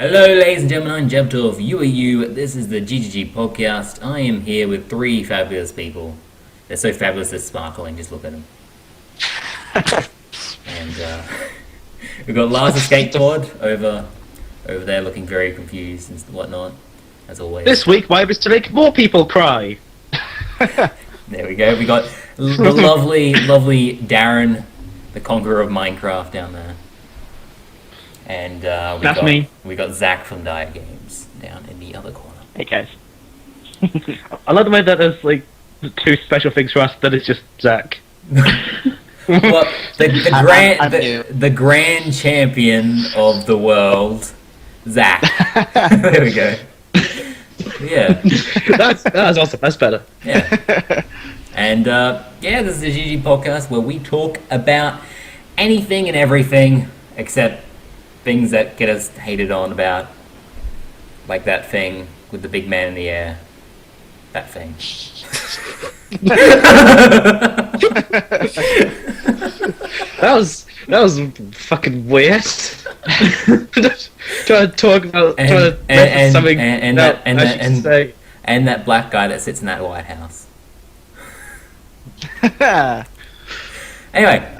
Hello, ladies and gentlemen, I'm Jebtov, you are you, this is the GGG podcast. I am here with three fabulous people. They're so fabulous they're sparkling, just look at them. And we've got Lars the skateboard over there looking very confused and whatnot, as always. This week, my aim is to make more people cry. There we go, we got the lovely Darren, the conqueror of Minecraft down there. And we got Zach from Dire Games down in the other corner. Hey guys. I love the way that there's like two special things for us. That is just Zach. Well, the grand champion of the world, Zach. There we go. Yeah, that's awesome. That's better. Yeah. And this is the GG podcast where we talk about anything and everything except things that get us hated on about, like that thing with the big man in the air. That thing. That was fucking weird. Trying to talk about something. And that black guy that sits in that White House. Anyway,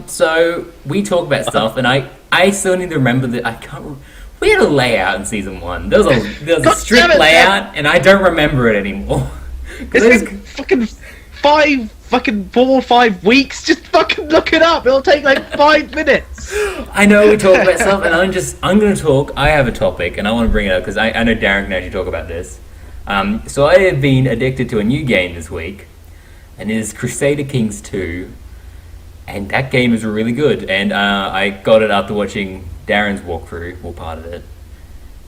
so we talk about stuff, and I still need to remember that I can't. We had a layout in season 1. There was a strict layout, and I don't remember it anymore. It's been fucking 4 or 5 weeks. Just fucking look it up. It'll take like 5 minutes. I know we talk about stuff, and I'm going to talk. I have a topic, and I want to bring it up because I know Darren can actually talk about this. So I have been addicted to a new game this week, and it is Crusader Kings 2. And that game is really good, and I got it after watching Darren's walkthrough, or part of it.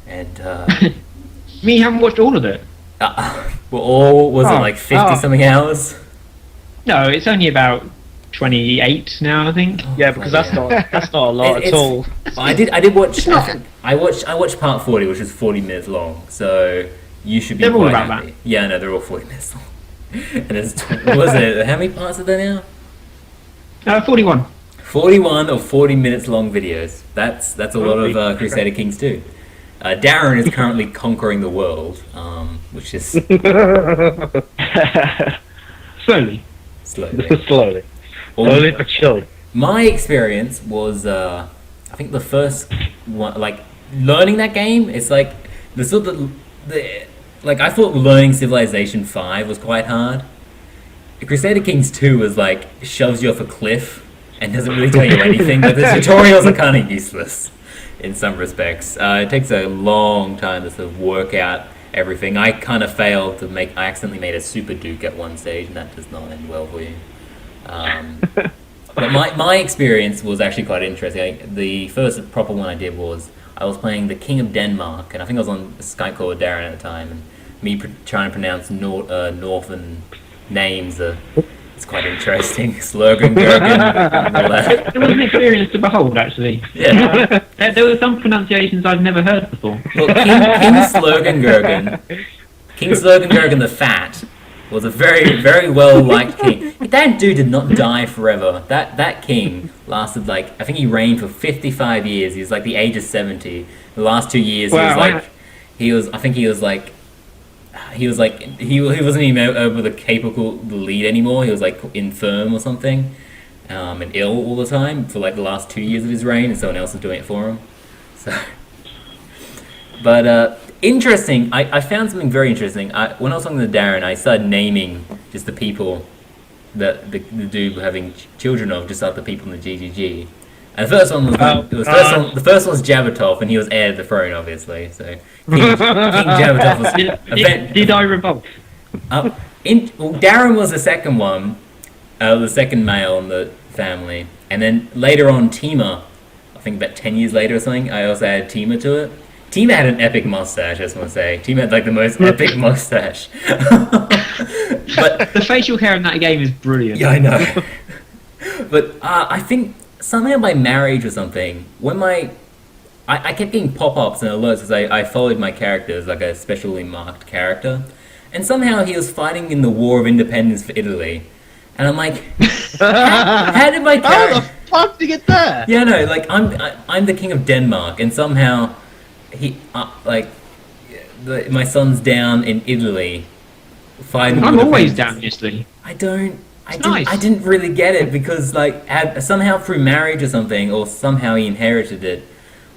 And Me haven't watched all of it. Was it like 50 something hours? No, it's only about 28 now, I think. Yeah, because that's not a lot at all. I did watch. I watched part 40, which is 40 minutes long. So you should be They're all quite about happy. that. Yeah, no, they're all 40 minutes long. And was it? How many parts are there now? 41. 41 or 40 minutes long videos. That's a lot of Crusader Kings 2. Darren is currently conquering the world, which is Slowly. Slowly but surely. My experience was, I think the first one, like learning that game. It's like I thought learning Civilization 5 was quite hard. Crusader Kings 2 was like shoves you off a cliff and doesn't really tell you anything, but the tutorials are kind of useless in some respects. It takes a long time to sort of work out everything. I kind of failed to I accidentally made a super duke at one stage, and that does not end well for you. But my experience was actually quite interesting. The first proper one I did was I was playing the King of Denmark, and I think I was on a Skype call with Darren at the time, and me trying to pronounce northern names. It's quite interesting. Slurgen, Gurgen, all that. It was an experience to behold, actually. Yeah. There were some pronunciations I've never heard before. Well, King Slurgen Gurgen the Fat was a very, very well liked king. That dude did not die forever. That king lasted I think he reigned for 55 years. He was like the age of 70. The last 2 years he wasn't even able to capable to lead anymore. He was like infirm or something, and ill all the time for like the last 2 years of his reign, and someone else was doing it for him. So, but interesting. I found something very interesting. When I was talking to Darren, I started naming just the people that the dude were having children of, just like the people in the GGG. And the first one was the first one was Jabbertov, and he was heir to the throne, obviously. So King Jabbertov was. Did I revolt? Darren was the second one, the second male in the family, and then later on Tima, I think about 10 years later or something, I also added Tima to it. Tima had an epic mustache, I just want to say. Tima had like the most epic mustache. But The facial hair in that game is brilliant. yeah, I know. But I think something about my marriage or something. When I kept getting pop-ups and alerts because I followed my character as like a specially marked character, and somehow he was fighting in the War of Independence for Italy, and I'm like, how did my character? How the fuck did you get there? Yeah, no, like I'm the King of Denmark, and somehow my son's down in Italy fighting. I'm with the always princes. down usually. I don't. It's nice. I didn't really get it because somehow through marriage or something, or somehow he inherited it.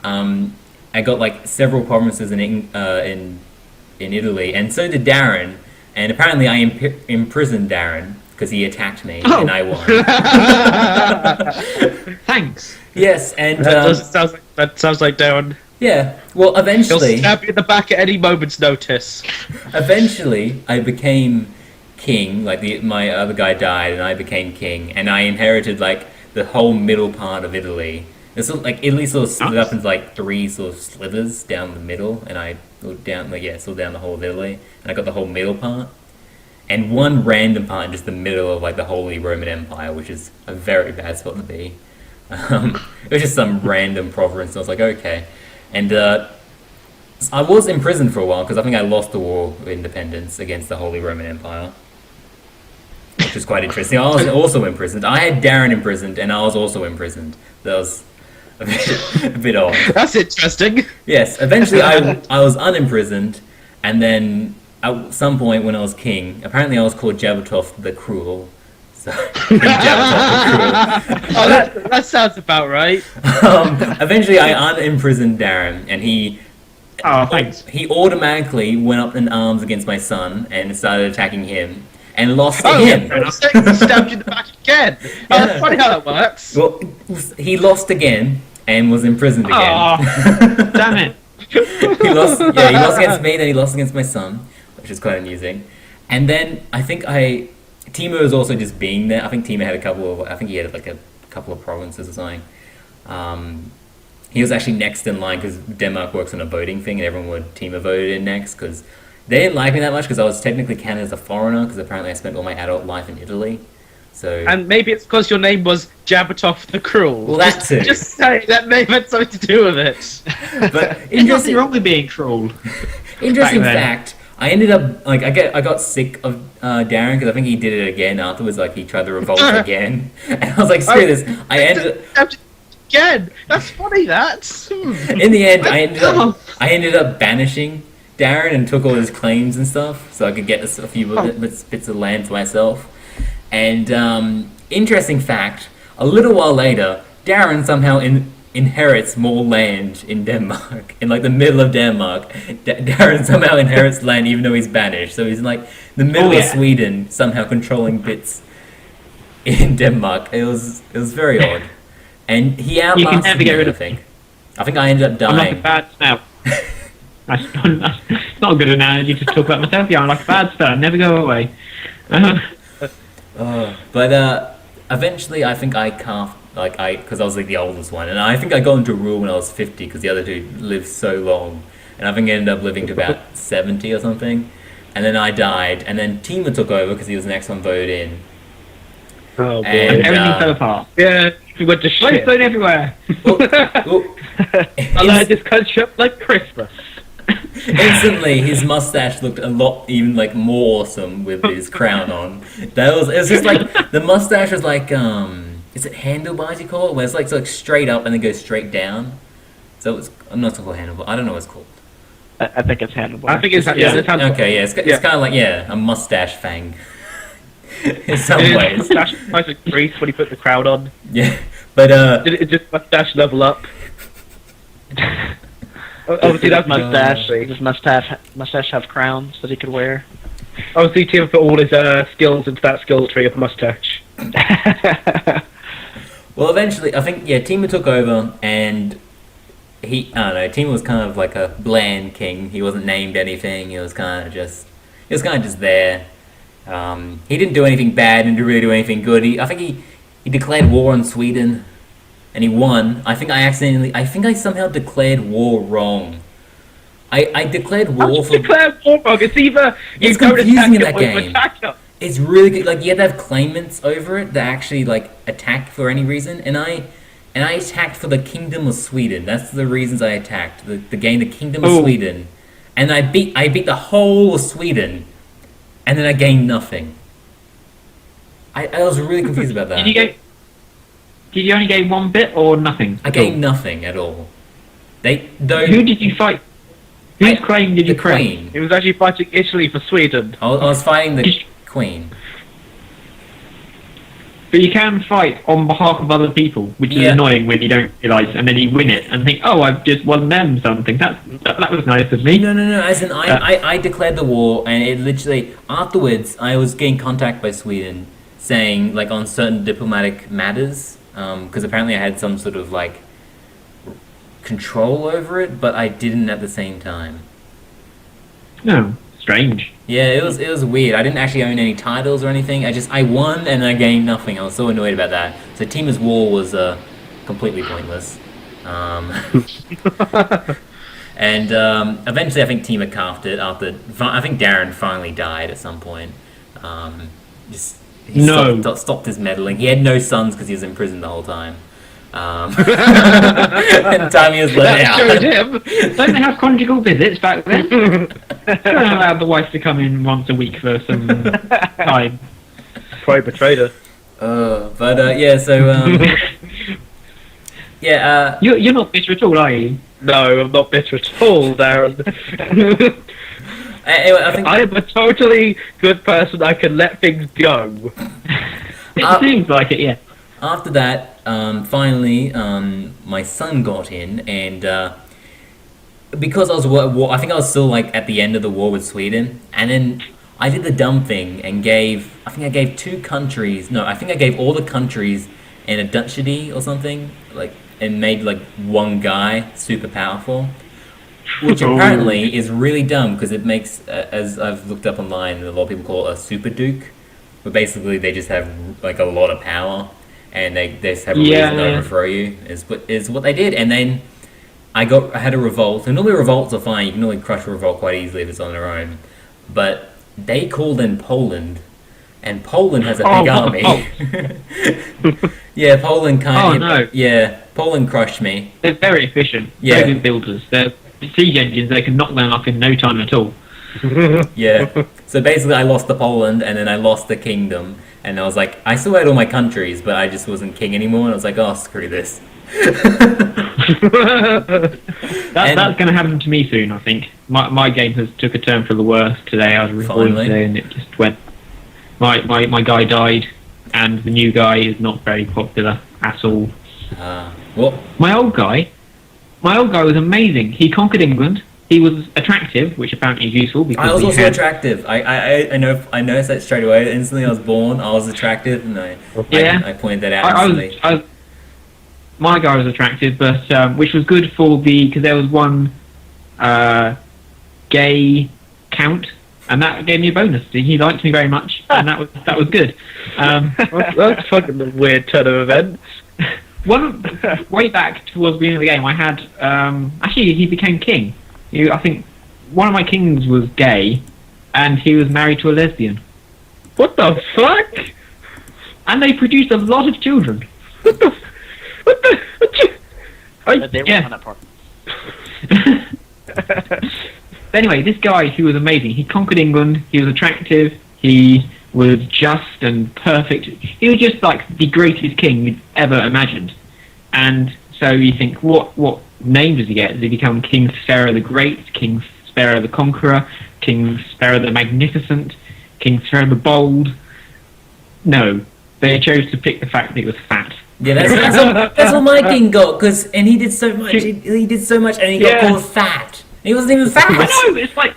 I got like several provinces in Italy, and so did Darren. And apparently, I imprisoned Darren because he attacked me, Oh. and I won. Thanks. Yes, and That sounds like Darren. yeah. Well, He'll eventually, stab you in the back at any moment's notice. eventually, I became king. Like my other guy died, and I became king, and I inherited like the whole middle part of Italy. It's sort of, like Italy sort of split up into like three sort of slithers down the middle, and I down down the whole of Italy, and I got the whole middle part, and one random part in just the middle of like the Holy Roman Empire, which is a very bad spot to be. It was just some random province. And I was like, okay, and I was imprisoned for a while because I think I lost the War of Independence against the Holy Roman Empire, which was quite interesting. I was also imprisoned. I had Darren imprisoned, and I was also imprisoned. That was a bit odd. That's interesting. Yes, eventually I was unimprisoned, and then at some point when I was king, apparently I was called Jabatov the Cruel. So, Jabatov the Cruel. Oh, that sounds about right. Eventually I unimprisoned Darren, and he Thanks. automatically went up in arms against my son and started attacking him, and lost to Oh, him. yeah, he stabbed you in the back again. Oh, that's funny how that works. Well, he lost again and was imprisoned again. Oh, damn it. He lost against me, then he lost against my son, which is quite amusing. And then I think Timo was also just being there. I think Timo had he had like a couple of provinces or something. He was actually next in line because Denmark works on a voting thing, and everyone Timo voted in next because they didn't like me that much because I was technically counted as a foreigner because apparently I spent all my adult life in Italy. So And maybe it's because your name was Jabatov the Cruel. Well, that too. Just say that may have had something to do with it. But There's nothing interesting, wrong with being cruel. interesting back then. fact. I ended up like I got sick of Darren because I think he did it again afterwards. Like he tried to revolt again, and I was like, screw this. I ended Again, that's funny. in the end. I ended up banishing Darren and took all his claims and stuff, so I could get a few bits of land for myself. And interesting fact: a little while later, Darren somehow inherits more land in Denmark, in like the middle of Denmark. Darren somehow inherits land even though he's banished. So he's in like the middle of Sweden, somehow controlling bits in Denmark. It was very odd. And he outlasted never me, get rid I of think. I think I ended up I'm like a dying. bad spell. That's not a good analogy to talk about myself. Yeah, I'm like a bad spell. Never go away. But eventually I think I carved, because I was like the oldest one, and I think I got into rule when I was 50 because the other two lived so long, and I think I ended up living to about 70 or something, and then I died, and then Timo took over because he was the next one voted in. Oh, boy. And, Everything fell apart. Yeah, we went to Lights shit. blown everywhere. I learned this country up like Christmas. Instantly, his mustache looked a lot, even like more awesome with his crown on. It was just like the mustache was like is it handlebars you call it? Where it's like straight up and then goes straight down. So I'm not talking handlebar. I don't know what it's called. I think it's handlebar. I think it's Is it? handlebar. Okay, yeah, it's Yeah. kind of like a mustache fang. In some ways, Mustache nice and grease when he put the crown on. yeah. But Did it just mustache level up? Obviously, that's mustache. Does mustache have crowns that he could wear? Obviously, Tim put all his skills into that skill tree of mustache. Well, eventually, I think Timo took over, and I don't know. Timo was kind of like a bland king. He wasn't named anything. He was kind of just there. He didn't do anything bad and didn't really do anything good. I think he declared war on Sweden, and he won. I think I somehow declared war wrong. I declared war for. Declare war, Bog. It's either you It's go to confusing in attack that it or you game. attack it. It's really good. Like, you have to have claimants over it that actually like attack for any reason, and I attacked for the Kingdom of Sweden. That's the reasons I attacked. The game, the Kingdom of Sweden, and I beat the whole of Sweden, and then I gained nothing. I was really confused about that. Did you only gain one bit or nothing? I gained nothing at all. Who did you fight? Whose claim did you the crack? Queen. He was actually fighting Italy for Sweden. I was fighting the Queen. But you can fight on behalf of other people, which is Yeah. annoying when you don't realise, and then you win it and think, oh, I've just won them something. That was nice of me. No. As in, I declared the war, and it literally afterwards I was getting contact by Sweden, saying like on certain diplomatic matters, because apparently I had some sort of like control over it, but I didn't at the same time. No, strange. Yeah, it was weird. I didn't actually own any titles or anything. I won and I gained nothing. I was so annoyed about that. So Tima's War was completely pointless. And eventually I think Tima carved it after... I think Darren finally died at some point. He stopped his meddling. He had no sons because he was in prison the whole time. And time he was let out. Showed him. Don't they have conjugal visits back then? Don't allow the wife to come in once a week for some time. Probably betrayed her. Yeah, so... yeah, You're not bitter at all, are you? No, I'm not bitter at all, Darren. anyway, I think... I am a totally good person. I can let things go. It seems like it, yeah. After that, finally, my son got in, and because I was I think I was still like at the end of the war with Sweden, and then I did the dumb thing and I gave 2 countries. No, I think I gave all the countries in a duchy or something, like, and made like one guy super powerful, which apparently is really dumb because it makes, as I've looked up online, a lot of people call it a super duke, but basically they just have like a lot of power. And they just have a reason to overthrow you, is what they did. And then I had a revolt. And normally revolts are fine. You can normally crush a revolt quite easily if it's on their own. But they called in Poland, and Poland has a big army. Yeah, Poland kind of... Yeah, Poland crushed me. They're very efficient. Yeah. Very good builders. They're siege engines. They can knock them up in no time at all. Yeah. So basically I lost to Poland, and then I lost the kingdom. And I was like, I still had all my countries, but I just wasn't king anymore. And I was like, oh, screw this. That's going to happen to me soon, I think. My game has took a turn for the worse today. I was recording today, and it just went. My guy died, and the new guy is not very popular at all. What? My old guy was amazing. He conquered England. He was attractive, which apparently is useful because I was also attractive. I noticed that straight away. Instantly, I was born. I was attractive, and I pointed that out instantly. My guy was attractive, but which was good for because there was one gay count, and that gave me a bonus. He liked me very much, and that was good. That's fucking a weird turn of events. Way back towards the beginning of the game, I had actually he became king. I think one of my kings was gay, and he was married to a lesbian. What the fuck? And they produced a lot of children. What They were on that part. Anyway, this guy, who was amazing, he conquered England, he was attractive, he was just and perfect. He was just like the greatest king you'd ever imagined. And so you think, what name does he get? Does he become King Sparrow the Great, King Sparrow the Conqueror, King Sparrow the Magnificent, King Sparrow the Bold? No, they chose to pick the fact that he was fat. Yeah, that's what my king got, and he did so much. He did so much, and he got called fat. He wasn't even fat. I know, it's like...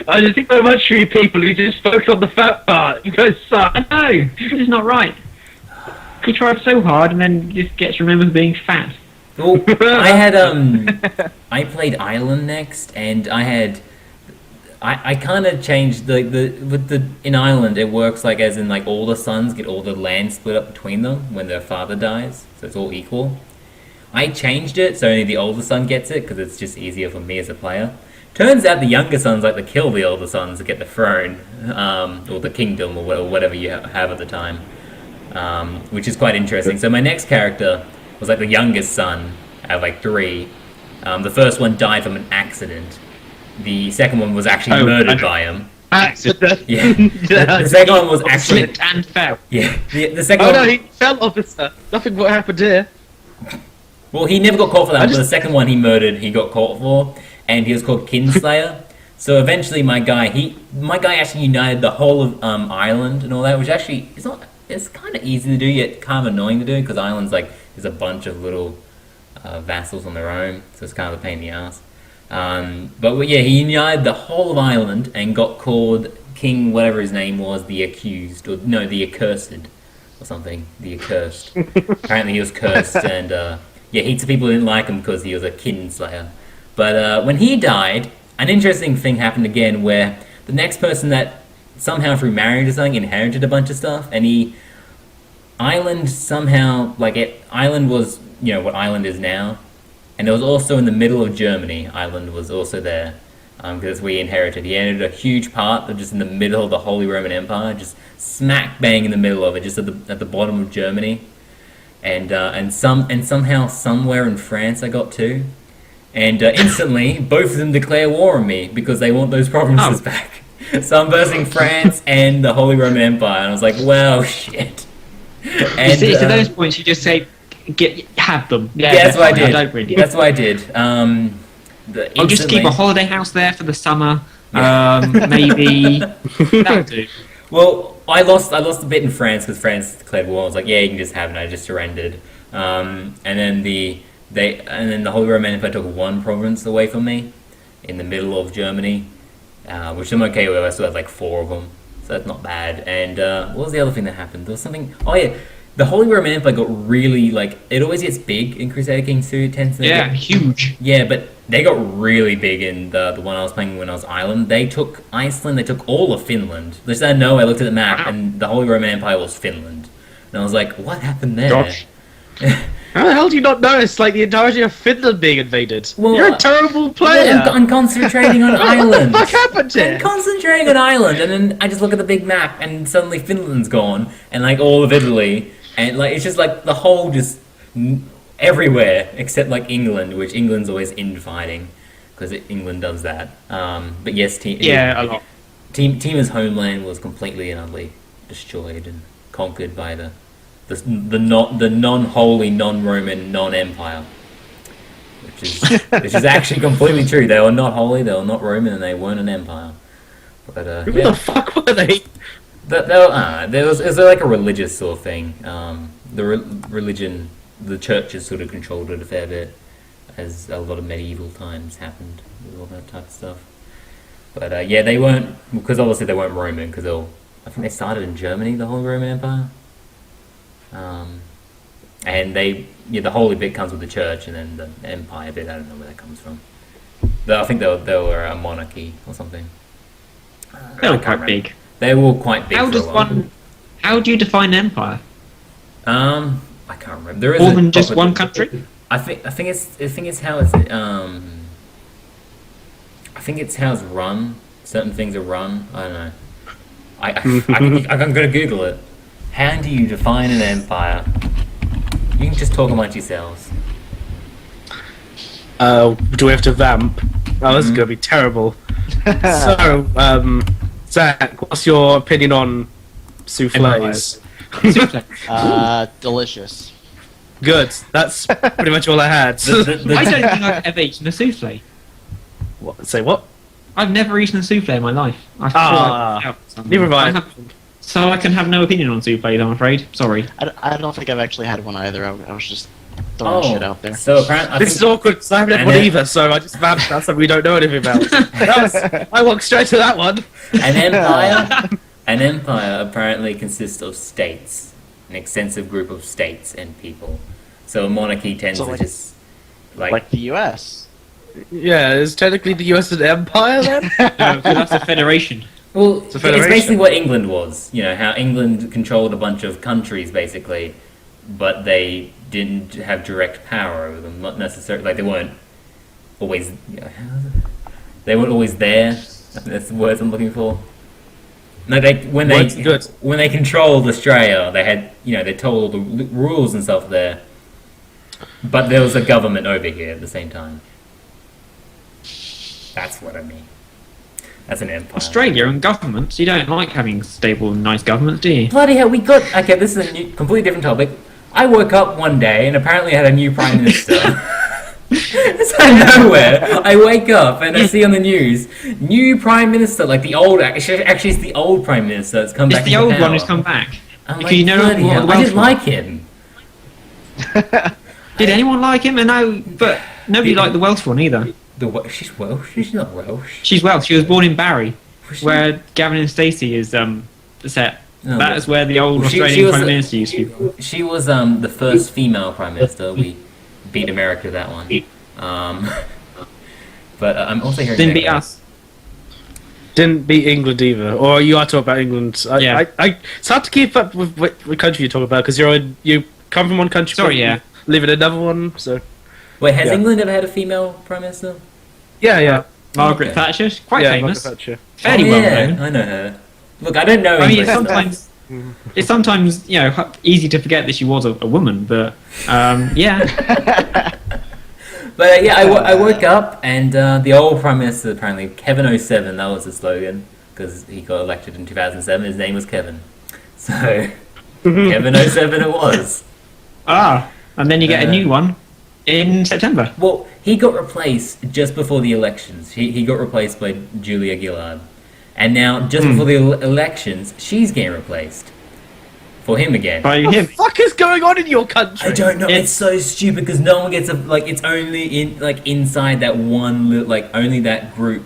I just think so much for you people who just focus on the fat part. You guys suck. I know, this is not right. He tried so hard and then just gets remembered as being fat. Well, I had I played Ireland next, and I kind of changed in Ireland it works like as in like all the sons get all the land split up between them when their father dies, so it's all equal. I changed it so only the older son gets it because it's just easier for me as a player. Turns out the younger sons like to kill the older sons to get the throne, or the kingdom, or whatever you have at the time, which is quite interesting. So my next character was like the youngest son out of like 3. The first one died from an accident. The second one was actually murdered by him. Accident. Yeah. The second one was actually... Slipped and fell. Yeah. The second Oh one... no, he fell, officer. Nothing what happened here. Well, he never got caught for that, but the second one he murdered, he got caught for. and he was called Kinslayer. So eventually, my guy actually united the whole of Ireland and all that, which actually it's kind of easy to do, yet kind of annoying to do, because Ireland's like there's a bunch of little vassals on their own, so it's kind of a pain in the ass. But yeah, he united the whole of Ireland and got called King, whatever his name was, the Accused, or no, the Accursed, or something, the Accursed. Apparently he was cursed, and yeah, heaps of people didn't like him because he was a kinslayer. But when he died, an interesting thing happened again, where the next person that somehow through marriage or something inherited a bunch of stuff, and Ireland somehow, Ireland was, what Ireland is now, and it was also in the middle of Germany. Ireland was also there, because we inherited. He inherited a huge part, just in the middle of the Holy Roman Empire, just smack bang in the middle of it, just at the bottom of Germany, and somehow somewhere in France I got to. And instantly, both of them declare war on me because they want those provinces back. So I'm versing France and the Holy Roman Empire, and I was like, well, shit. And, you see, to those points, you just say, have them. Yeah, that's what I did. That's what I did. I'll just keep a holiday house there for the summer. Maybe that'll do. Well, I lost a bit in France because France declared war. I was like, yeah, you can just have it. And I just surrendered. And then the Holy Roman Empire took one province away from me in the middle of Germany, which I'm okay with. I still had like 4 of them, so that's not bad. And what was the other thing that happened? There was something. Oh yeah, the Holy Roman Empire got really it always gets big in Crusader Kings 2. It tends to get huge. Yeah, but they got really big in the one I was playing when I was Ireland. They took Iceland. They took all of Finland. Which I know. I looked at the map, and the Holy Roman Empire was Finland, and I was like, what happened there? Gosh. How the hell do you not notice, the entirety of Finland being invaded? Well, you're a terrible player! Yeah, I'm concentrating on Ireland! What the fuck happened here? I'm concentrating on Ireland, and then I just look at the big map, and suddenly Finland's gone, and all of Italy, and it's just the whole everywhere, except England, which England's always infighting, because England does that. But yes, a lot. Tima's homeland was completely and utterly destroyed and conquered by the non-holy, non-Roman, non-empire, which is actually completely true. They were not holy, they were not Roman, and they weren't an empire. But who the fuck were they? It was like a religious sort of thing. Religion, the churches sort of controlled it a fair bit, as a lot of medieval times happened with all that type of stuff. But yeah, they weren't, because obviously they weren't Roman, because I think they started in Germany, the Holy Roman Empire. And the holy bit comes with the church, and then the empire bit, I don't know where that comes from. I think they were a monarchy or something. They were quite big. They were quite big. How do you define empire? I can't remember. There is more than just one country. I think it's how it's I think it's how it's run. Certain things are run. I don't know. I'm gonna Google it. How do you define an empire? You can just talk amongst yourselves. Do we have to vamp? Oh, this is gonna be terrible. So, Zach, what's your opinion on souffles? Delicious. Good. That's pretty much all I had. I don't think I've ever eaten a souffle. What? Say what? I've never eaten a souffle in my life. Neither have I. So I can have no opinion on souffles, I'm afraid. Sorry. I don't think I've actually had one either. I was just throwing shit out there. So apparently, This is awkward because I haven't had one either, so I just vamped that something we don't know anything about. I walked straight to that one. An empire apparently consists of states, an extensive group of states and people. So a monarchy tends to just like the U.S. Yeah, is technically the US an empire then? No, that's a federation. Well, it's basically what England was. How England controlled a bunch of countries, basically, but they didn't have direct power over them. Not necessarily, they weren't always. They weren't always there. I think that's the words I'm looking for. No, when they controlled Australia, they had they told all the rules and stuff there, but there was a government over here at the same time. That's what I mean. That's an empire. Australia and governments, you don't like having stable and nice governments, do you? Bloody hell, okay, this is a completely different topic. I woke up one day and apparently I had a new Prime Minister. It's out of nowhere. I wake up and I see on the news, new Prime Minister, like the old, actually it's the old Prime Minister that's come It's back the into old power. one who's come back. I'm Because like, you know bloody what hell, the I Welsh didn't one. like him. Did anyone like him? And no, but nobody liked the Welsh one either. She's Welsh? She's not Welsh. She's Welsh. She was born in Barry, Was she? where Gavin and Stacey is set. No, That but- is where the old Well, she Australian was Prime a- Minister used to be. She was the first female Prime Minister. We beat America that one. But I'm also hearing Didn't beat that- us. Didn't beat England either. Or you are talking about England. Yeah. It's hard to keep up with what country you're talking about because you come from one country, Sorry, but yeah. you live in another one. So Wait, has Yeah. England ever had a female Prime Minister? yeah. Margaret Okay. Thatcher, she's quite yeah, famous, Margaret Thatcher. fairly Oh, well yeah, known. I know her. Look, I don't know I mean, English. it's sometimes easy to forget that she was a woman, but yeah. But yeah, I woke up and the old Prime Minister, apparently, Kevin 07, that was the slogan, because he got elected in 2007, his name was Kevin. So, Kevin 07 it was. And then you get a new one in September. Well, he got replaced just before the elections. He got replaced by Julia Gillard. And now, just before the elections, she's getting replaced. For him again. By What the him. fuck is going on in your country? I don't know. It's It's- so stupid because no one gets it's only inside that one only that group,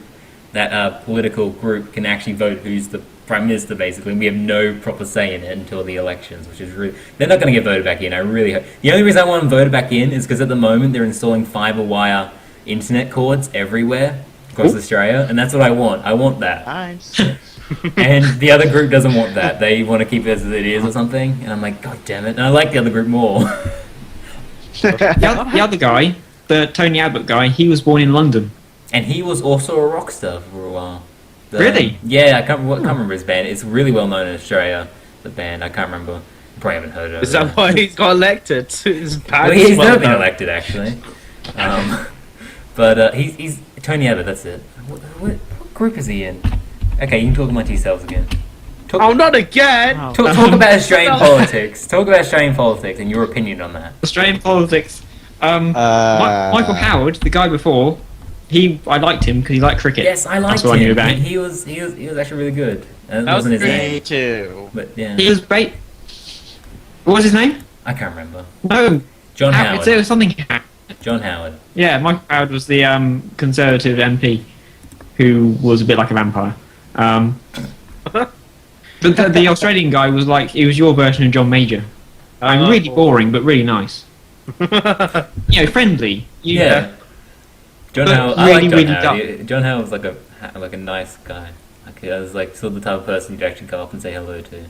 that political group can actually vote who's the prime minister basically. And we have no proper say in it until the elections, which is really they're not going to get voted back in. I really hope. The only reason I want them voted back in is because at the moment they're installing fiber wire internet cords everywhere across Australia, and that's what I want. I want that. Nice. And the other group doesn't want that. They want to keep it as it is or something. And I'm like, God damn it. And I like the other group more. The other guy, the Tony Abbott guy, he was born in London. And he was also a rock star for a while. Really? Yeah, I can't remember his band. It's really well known in Australia, the band. I can't remember. You probably haven't heard of it. Is that why he's got elected? His Well, band he's is well never been known. elected, actually. But he's Tony Abbott, that's it. What group is he in? Okay, you can talk amongst yourselves again. Oh, not again! Oh. Talk about Australian politics. Talk about Australian politics and your opinion on that. Australian politics. Michael Howard, the guy before, I liked him because he liked cricket. Yes, I liked That's what I knew him. about. He was actually really good. That That was wasn't his Me name, too. but yeah, He was bait. What was his name? I can't remember. No, John Howard. It Howard. was something. John Howard. Yeah, Michael Howard was the Conservative MP who was a bit like a vampire. But the Australian guy was like, he was your version of John Major. Really boring, but really nice. Friendly. Yeah. John But Howard. I really, like John really Howard. John Howard was like a nice guy. I was like sort of the type of person you'd actually go up and say hello to.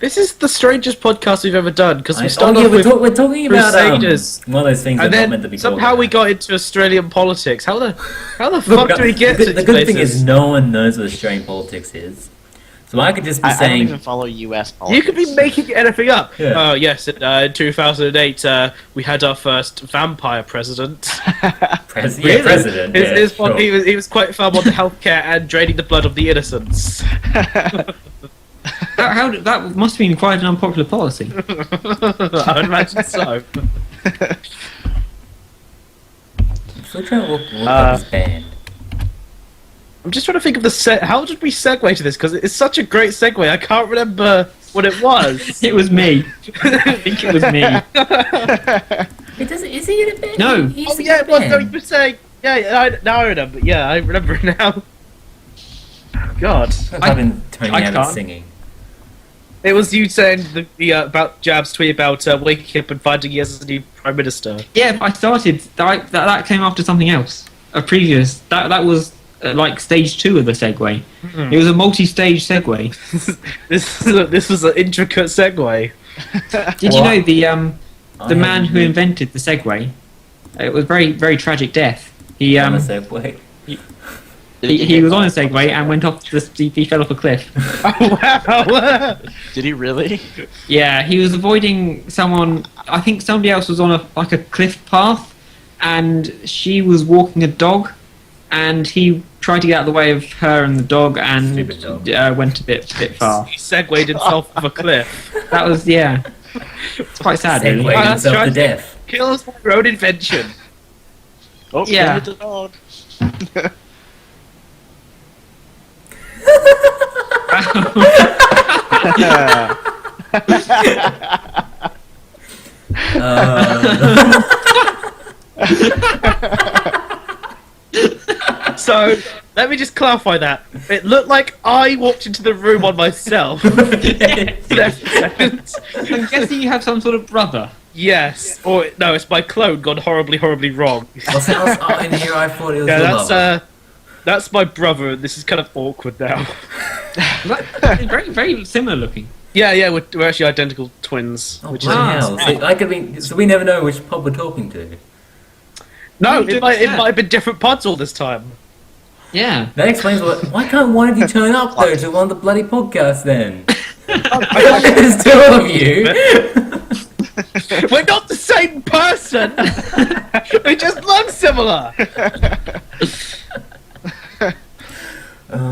This is the strangest podcast we've ever done because we Oh started yeah, off we're, with we're talking about Crusaders. one of those things and that are not meant to then be somehow talked we about. got into Australian politics. How the Look, fuck do we get to the these good thing places? is no one knows what Australian politics is. So I could just be I don't saying, even follow U.S. politics. You could be making anything up. Yeah. Oh yes, in 2008 we had our first vampire president. president. Yeah, His one, sure. he was quite firm on the healthcare and draining the blood of the innocents. That must have been quite an unpopular policy. I would imagine so. I'm still trying to look up this band. I'm just trying to think of how did we segue to this? Because it's such a great segue. I can't remember what it was. It was me. I think it was me. Is he in a band? No. He used Oh to yeah, get it a was. band. No, you were saying. Yeah, now I remember. Yeah, I remember it now. Oh, God, I've been Tony I Abbott can't. singing. it was you saying the about Jab's tweet about waking up and finding he has a new prime minister. Yeah, I started. That came after something else. A previous. That was like stage 2 of the segue. It was a multi-stage segue. This was an intricate segue. Did you What? know the I man who haven't- invented the Segway? It was very, very tragic death. He on a Segway. he was on a Segway and went off. He fell off a cliff. Oh wow! Did he really? Yeah, he was avoiding someone. I think somebody else was on a cliff path, and she was walking a dog, and he tried to get out of the way of her and the dog, and Stupid dog. went a bit far. He segued himself off a cliff. That was It's quite sad, really. Segwayed that's himself to tragic. death. kills my own invention. Oh, Yeah. damn it, dog. So, let me just clarify that. It looked like I walked into the room on myself. I'm guessing you have some sort of brother. Yes. Or, no, it's my clone gone horribly, horribly wrong. What's else in here? I thought it was Yeah, your that's, lover. that's my brother, and this is kind of awkward now. Very, very similar looking. Yeah, we're actually identical twins. Oh, which bloody is hell. So, I could be, so we never know which pub we're talking to. No, You it might did that. have been different pods all this time. Yeah. That explains why can't one of you turn up though to one of the bloody podcasts then? There's two of you. We're not the same person. We just look similar.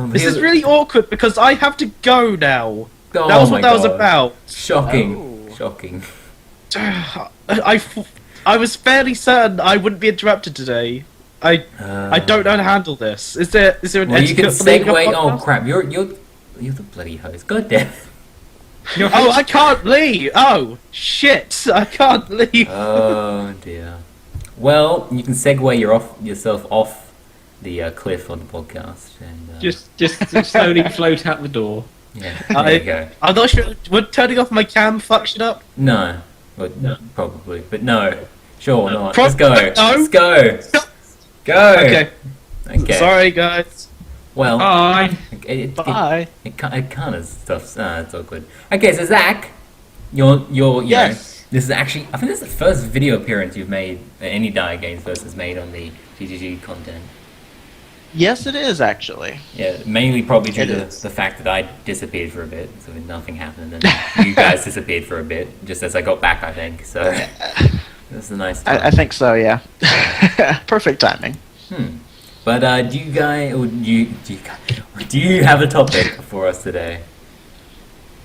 This is really awkward because I have to go now. Oh That was my what that was God. about. Shocking. Oh. Shocking. I was fairly certain I wouldn't be interrupted today. I don't know how to handle this. Is there an Well, you can etiquette for leaving a segue. Oh podcast? crap! You're the bloody host. God damn it. Oh, I can't leave. Oh shit! I can't leave. Oh dear. Well, you can segue yourself off the cliff on the podcast, and Just slowly float out the door. yeah. There you go. I'm not sure. Would turning off my cam fuck shit up? No, well, probably, but no. Sure not. Pro- Let's go. no. Let's go. Go. Okay. Okay. Sorry, guys. Well, Bye. Bye. it kind of stuff. It's awkward. Okay, so Zach, you Yes. know, this is actually, I think this is the first video appearance you've made, any Dire Games versus made on the GGG content. Yes, it is actually. Yeah, mainly probably due It to is. the fact that I disappeared for a bit, so nothing happened, and then you guys disappeared for a bit, just as I got back, I think. So that's a nice time. I think so. Yeah. Perfect timing. But do you have a topic for us today?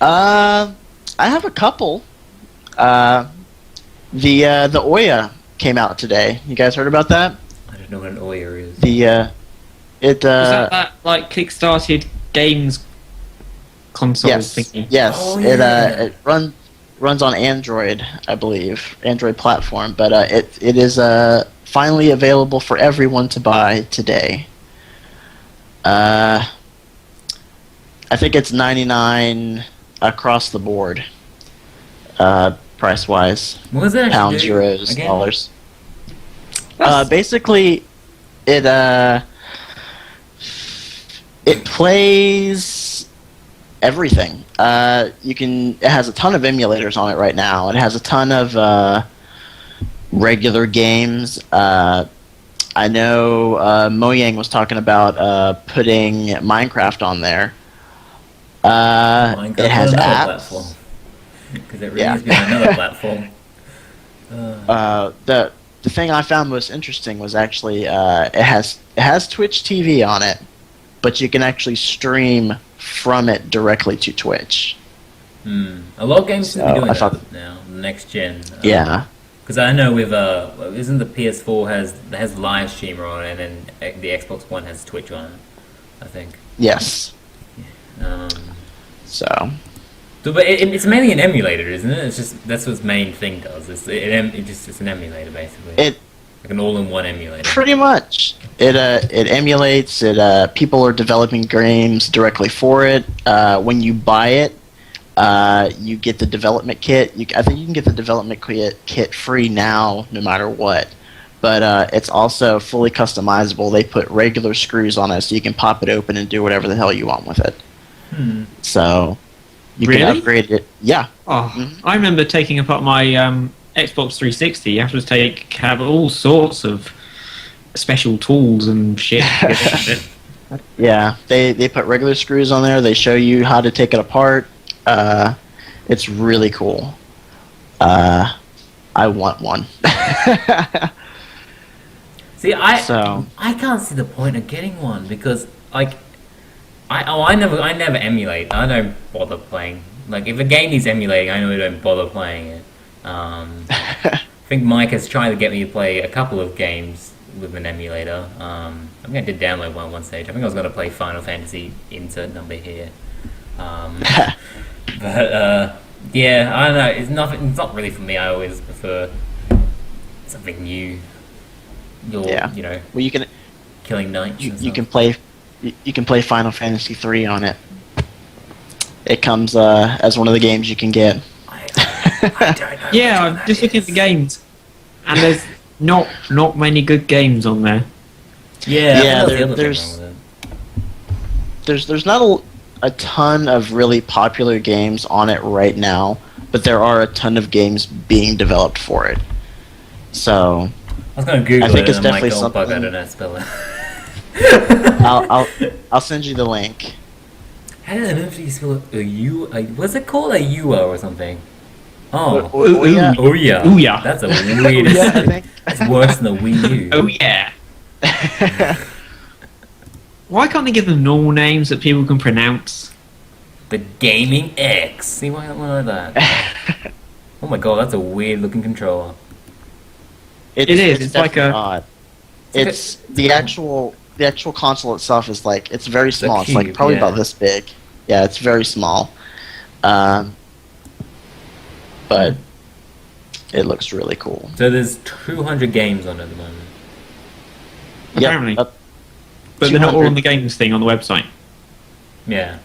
I have a couple. The Oya came out today. You guys heard about that? I don't know what an Oya is. It Is that like kickstarted games console yes, thingy? yes. Oh, yeah. It runs on Android, I believe, Android platform. But it is finally available for everyone to buy today. I think it's $99 across the board, price wise. What was that? Pounds, euros, Again? dollars. That's- Basically, it plays everything. It has a ton of emulators on it right now. It has a ton of regular games. I know Mojang was talking about putting Minecraft on there. Minecraft It has on another apps. platform. Because it really Yeah. is being another platform. The thing I found most interesting was actually it has Twitch TV on it, but you can actually stream from it directly to Twitch. A lot of games seem to be So, doing I that thought- now. Next gen. Yeah. Because I know with isn't the PS4 has live streamer on it, and then the Xbox One has Twitch on it. I think. Yes. So. But it's mainly an emulator, isn't it? It's just that's what its main thing does. It's an emulator basically. It like an all-in-one emulator. pretty much it emulates it. People are developing games directly for it. When you buy it, you get the development kit. I think you can get the development kit free now, no matter what. But it's also fully customizable. They put regular screws on it, so you can pop it open and do whatever the hell you want with it. So you Really? can upgrade it. Yeah. Oh, I remember taking apart my Xbox 360. You have to have all sorts of special tools and shit. Yeah, they put regular screws on there. They show you how to take it apart. It's really cool. I want one. See, I So- can't see the point of getting one because like I never emulate. I don't bother playing. Like if a game needs emulating, I normally don't bother playing it. think Mike has tried to get me to play a couple of games with an emulator. I think I did download one stage. I think I was going to play Final Fantasy, insert number here. But yeah, I don't know. It's nothing. It's not really for me. I always prefer something new. Yeah. You know, Well, you can killing knights. you, and you stuff. can play you can play Final Fantasy 3 on it. It comes as one of the games you can get. I don't know. Yeah, which one I'm that just looking at is. the games, and there's not many good games on there. Yeah, Yeah, I think that's the other thing there's- wrong with it. There's not a ton of really popular games on it right now, but there are a ton of games being developed for it. So I was going to Google I think it it's and I'm like, definitely oh fuck, I something- don't know how to spell it. I'll send you the link. How do you spell it? What's it called? A Ua or something? Oh. Oh, yeah. Ouya. Ouya. That's a weird. Yeah, I think. It's worse than the Wii U. Oh yeah. Why can't they give them normal names that people can pronounce? The Gaming X. See why not like that? Oh my god, that's a weird looking controller. It's, It is, it's like definitely a- odd. like It's the actual console itself is like it's very small. It's like cube, probably yeah. about this big. Yeah, it's very small. But it looks really cool. So there's 200 games on it at the moment. Apparently. Yep, But they're not all 200. on the games thing on the website. Yeah.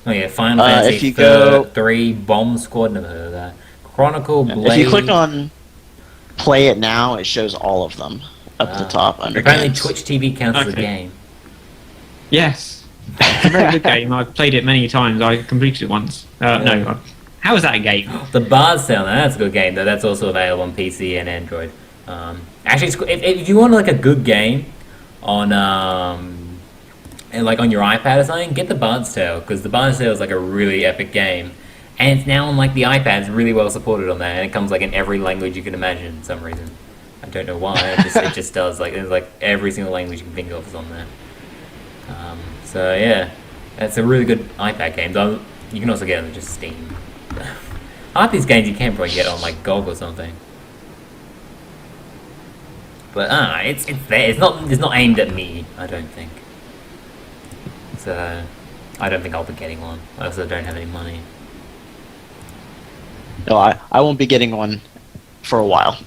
Oh yeah, Final If Fantasy you go- 3, Bomb Squad, never heard of that. Chronicle Blade. If you click on play it now, it shows all of them up the Wow. top under Apparently games. Twitch TV counts as a Okay. game. Yes. It's a very good game. I've played it many times. I completed it once. No. How is that a game? The Bard's Tale, now that's a good game, though. That's also available on PC and Android. Actually, if you want like a good game on and like on your iPad or something, get the Bard's Tale, because the Bard's Tale is like a really epic game, and it's now on like the iPad. It's really well supported on there, and it comes like in every language you can imagine. For some reason, I don't know why. It just does. Like it's like every single language you can think of is on there. So yeah, it's a really good iPad game. Though you can also get it on just Steam. Half these games you can probably get on like GOG or something. But it's there. It's not aimed at me. I don't think. So I don't think I'll be getting one. I also don't have any money. No, I won't be getting one for a while.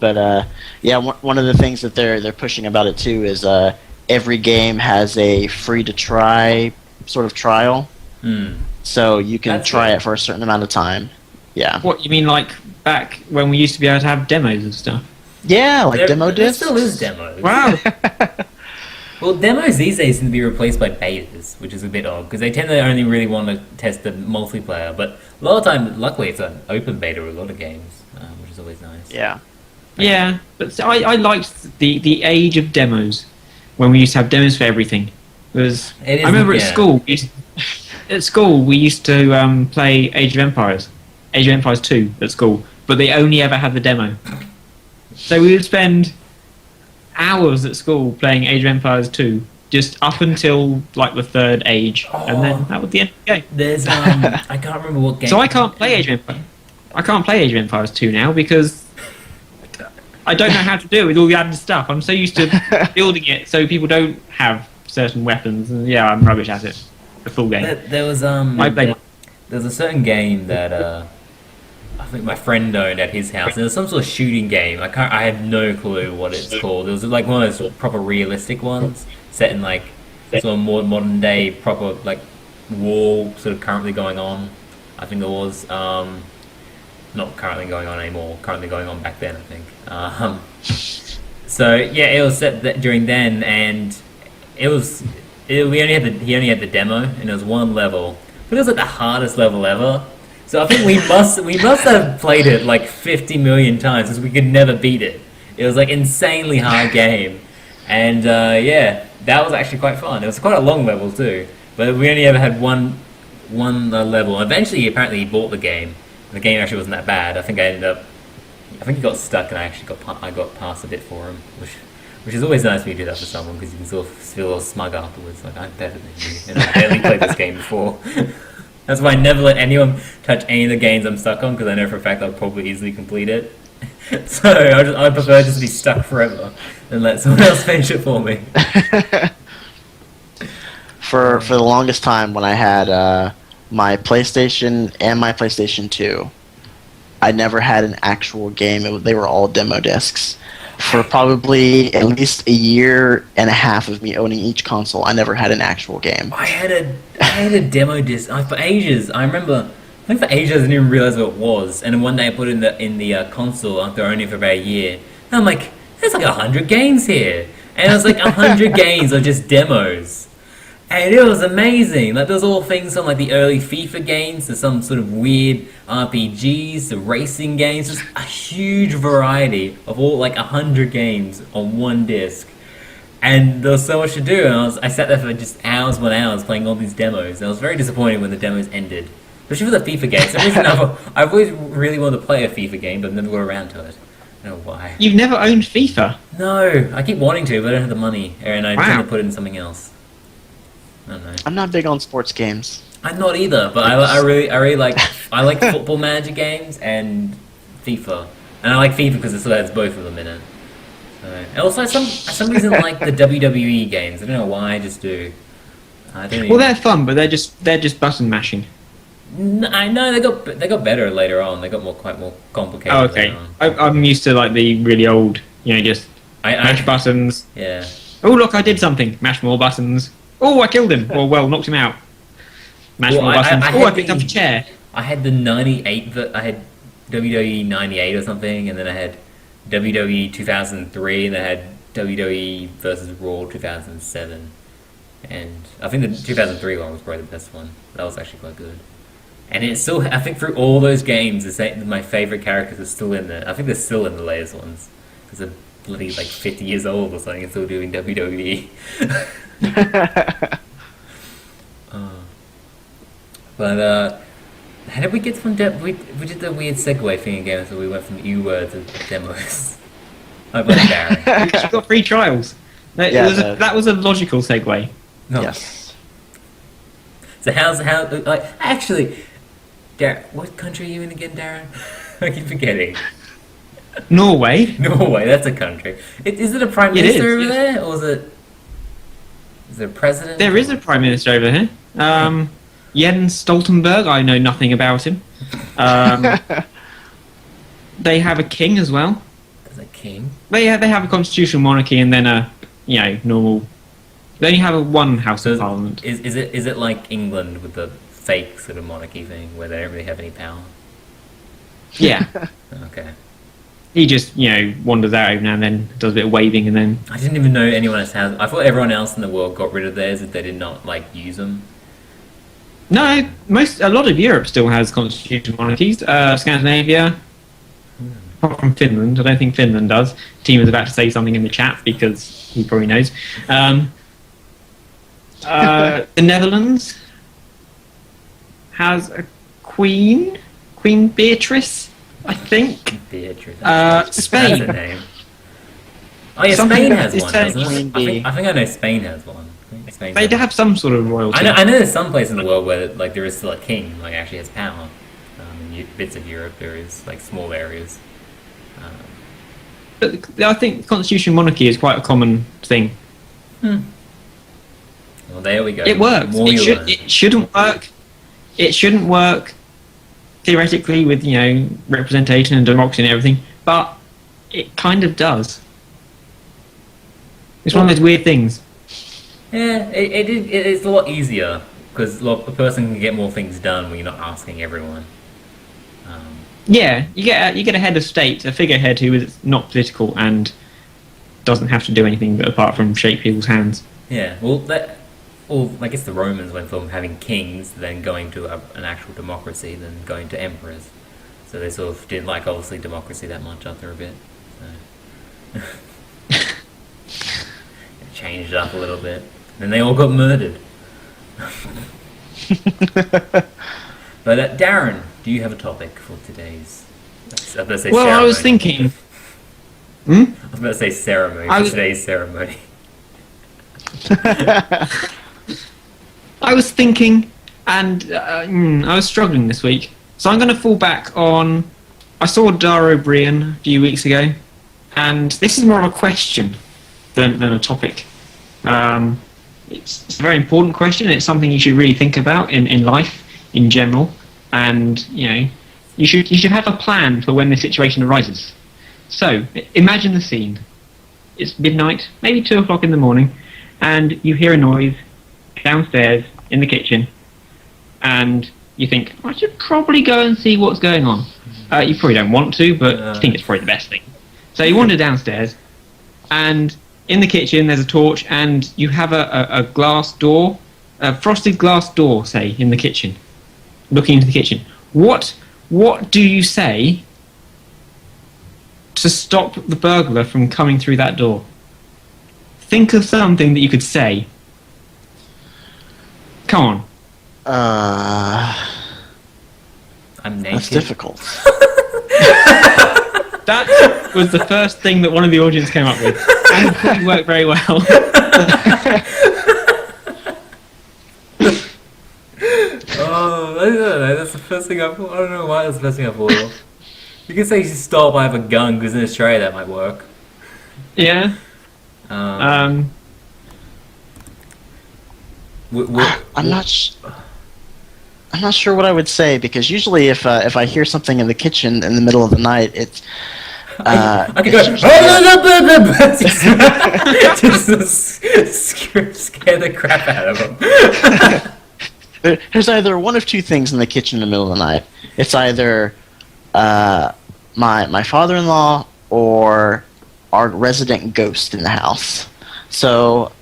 But yeah, one of the things that they're pushing about it too is every game has a free to try sort of trial, so you can That's try good. it for a certain amount of time. Yeah, What, you mean like back when we used to be able to have demos and stuff? yeah, like demo There discs. still is demos. Wow. Well, demos these days seem to be replaced by betas, which is a bit odd because they tend to only really want to test the multiplayer. But a lot of time, luckily, it's an open beta with a lot of games, which is always nice. Yeah, Yeah, but I liked the age of demos when we used to have demos for everything. Because It is- I remember yeah. at school we used to play Age of Empires 2 at school, but they only ever had the demo. So we would spend hours at school playing Age of Empires 2, just up until like the third age, and then that was the end of the game. There's I can't remember what game. So I can't play Age of Empires. I can't play Age of Empires 2 now because I don't know how to do it with all the added stuff. I'm so used to building it so people don't have certain weapons, and yeah, I'm rubbish at it. The full game. There was I played- there's a certain game that I think my friend owned at his house. There was some sort of shooting game. I had no clue what it's called. It was like one of those proper realistic ones set in like sort of more modern day proper like war sort of currently going on. I think there was not currently going on anymore. Currently going on back then, I think. So yeah, it was set during then, and he only had the demo, and it was one level. But it was like the hardest level ever. So I think we must have played it like 50 million times because we could never beat it. It was like insanely hard game, and yeah, that was actually quite fun. It was quite a long level too, but we only ever had one level. Eventually, apparently, he bought the game. The game actually wasn't that bad. I think he got stuck, and I got past a bit for him, which is always nice when you do that for someone because you can sort of feel a little smug afterwards. Like I'm better than you, and I barely played this game before. That's why I never let anyone touch any of the games I'm stuck on because I know for a fact I'll probably easily complete it. So I prefer just to be stuck forever than let someone else finish it for me. For the longest time when I had my PlayStation and my PlayStation 2, I never had an actual game. They were all demo discs. For probably at least a year and a half of me owning each console, I never had an actual game. I had a demo disc for ages. I remember. I think for ages I didn't even realize what it was. And then one day I put it in the console after owning it for about a year. And I'm like, there's like 100 games here, and it was like 100 games of just demos. And it was amazing. Like, there was all things from like the early FIFA games to some sort of weird RPGs to racing games. Just a huge variety of all like 100 games on one disc. And there was so much to do. And I sat there for just hours on hours playing all these demos. And I was very disappointed when the demos ended. Especially for the FIFA games. For some reason I've always really wanted to play a FIFA game, but never got around to it. I don't know why. You've never owned FIFA? No, I keep wanting to, but I don't have the money. And I tend Wow. to put it in something else. I don't know. I'm not big on sports games. I'm not either, but I really like football manager games and FIFA, and I like FIFA because it still has both of them in it. So, and also for some reason I like the WWE games. I don't know why, I just do. I don't. Well, they're fun, but they're just button mashing. I know they got better later on. They got quite more complicated. Oh, okay. later on. I'm used to like the really old, just mash buttons. Yeah. Oh, look, I did something. Mash more buttons. Oh, I killed him. Or, well, knocked him out. Mash Well, more I buttons. had Oh, I picked up a chair. I had the 98. I had WWE 98 or something, and then I had WWE 2003, and then I had WWE versus Raw 2007. And I think the 2003 one was probably the best one. That was actually quite good. And it's still, I think through all those games, my favorite characters are still in there. I think they're still in the latest ones. Because they're bloody like 50 years old or something and still doing WWE. But how did we get from we did the weird segue thing again, so we went from U-word to demos. I blame Barry. You got free trials. That was a logical segue. No. Yes. So actually, Darren, what country are you in again, Darren? I keep forgetting. Norway. Norway, that's a country. Is it a prime It minister is, over yes. there, or is it a president? There is a prime minister over here. Jens Stoltenberg. I know nothing about him. They have a king as well. There's a king. They have a constitutional monarchy and then a normal. They only have one house of parliament. Is it like England with the fake sort of monarchy thing where they don't really have any power? Yeah. Okay. He just wanders out every now and then, does a bit of waving, and then. I didn't even know anyone else has. I thought everyone else in the world got rid of theirs if they did not use them. No, a lot of Europe still has constitutional monarchies. Scandinavia, apart from Finland. I don't think Finland does. Team is about to say something in the chat because he probably knows. The Netherlands has a queen, Queen Beatrice, I think. Beatrice. Spain. That's a name. Oh yeah, Something Spain that has is one, turned doesn't it? Queen I think I know Spain has one. I think Spain They has- have some sort of royalty. I know there's some place in the world where there is still a king, actually has power. In bits of Europe there is small areas. But I think constitutional monarchy is quite a common thing. Well, there we go. It works. More you learn. It shouldn't work. It shouldn't work theoretically with representation and democracy and everything, but it kind of does. It's one of those weird things. Yeah, it's a lot easier because a person can get more things done when you're not asking everyone. Yeah, you get a head of state, a figurehead who is not political and doesn't have to do anything but apart from shake people's hands. Yeah, I guess the Romans went from having kings, then going to an actual democracy, then going to emperors. So they sort of didn't like, obviously, democracy that much after a bit. So. It changed up a little bit. Then they all got murdered. But Darren, do you have a topic for today's... I was about to say Well, I was ceremony. thinking. I was about to say ceremony I for was- today's ceremony. I was thinking, and I was struggling this week, so I'm going to fall back on. I saw Dara O'Brien a few weeks ago, and this is more of a question than a topic. It's a very important question. It's something you should really think about in life in general, and you should have a plan for when the situation arises. So imagine the scene. It's midnight, maybe 2 o'clock in the morning, and you hear a noise downstairs in the kitchen, and you think, I should probably go and see what's going on. You probably don't want to, but you think it's probably the best thing. So you wander downstairs, and in the kitchen there's a torch, and you have a glass door, a frosted glass door, say, in the kitchen, looking into the kitchen. What do you say to stop the burglar from coming through that door? Think of something that you could say. Come on. I'm naked. That's difficult. That was the first thing that one of the audience came up with. And it probably worked very well. Oh, I don't know. That's the first thing I don't know why that's the first thing I thought of. You can say you should stop. I have a gun because in Australia that might work. Yeah. I'm not sure what I would say, because usually if I hear something in the kitchen in the middle of the night, it's I could it's go usually- just scare the crap out of them. there's either one of two things in the kitchen in the middle of the night. It's either my father-in-law or our resident ghost in the house. So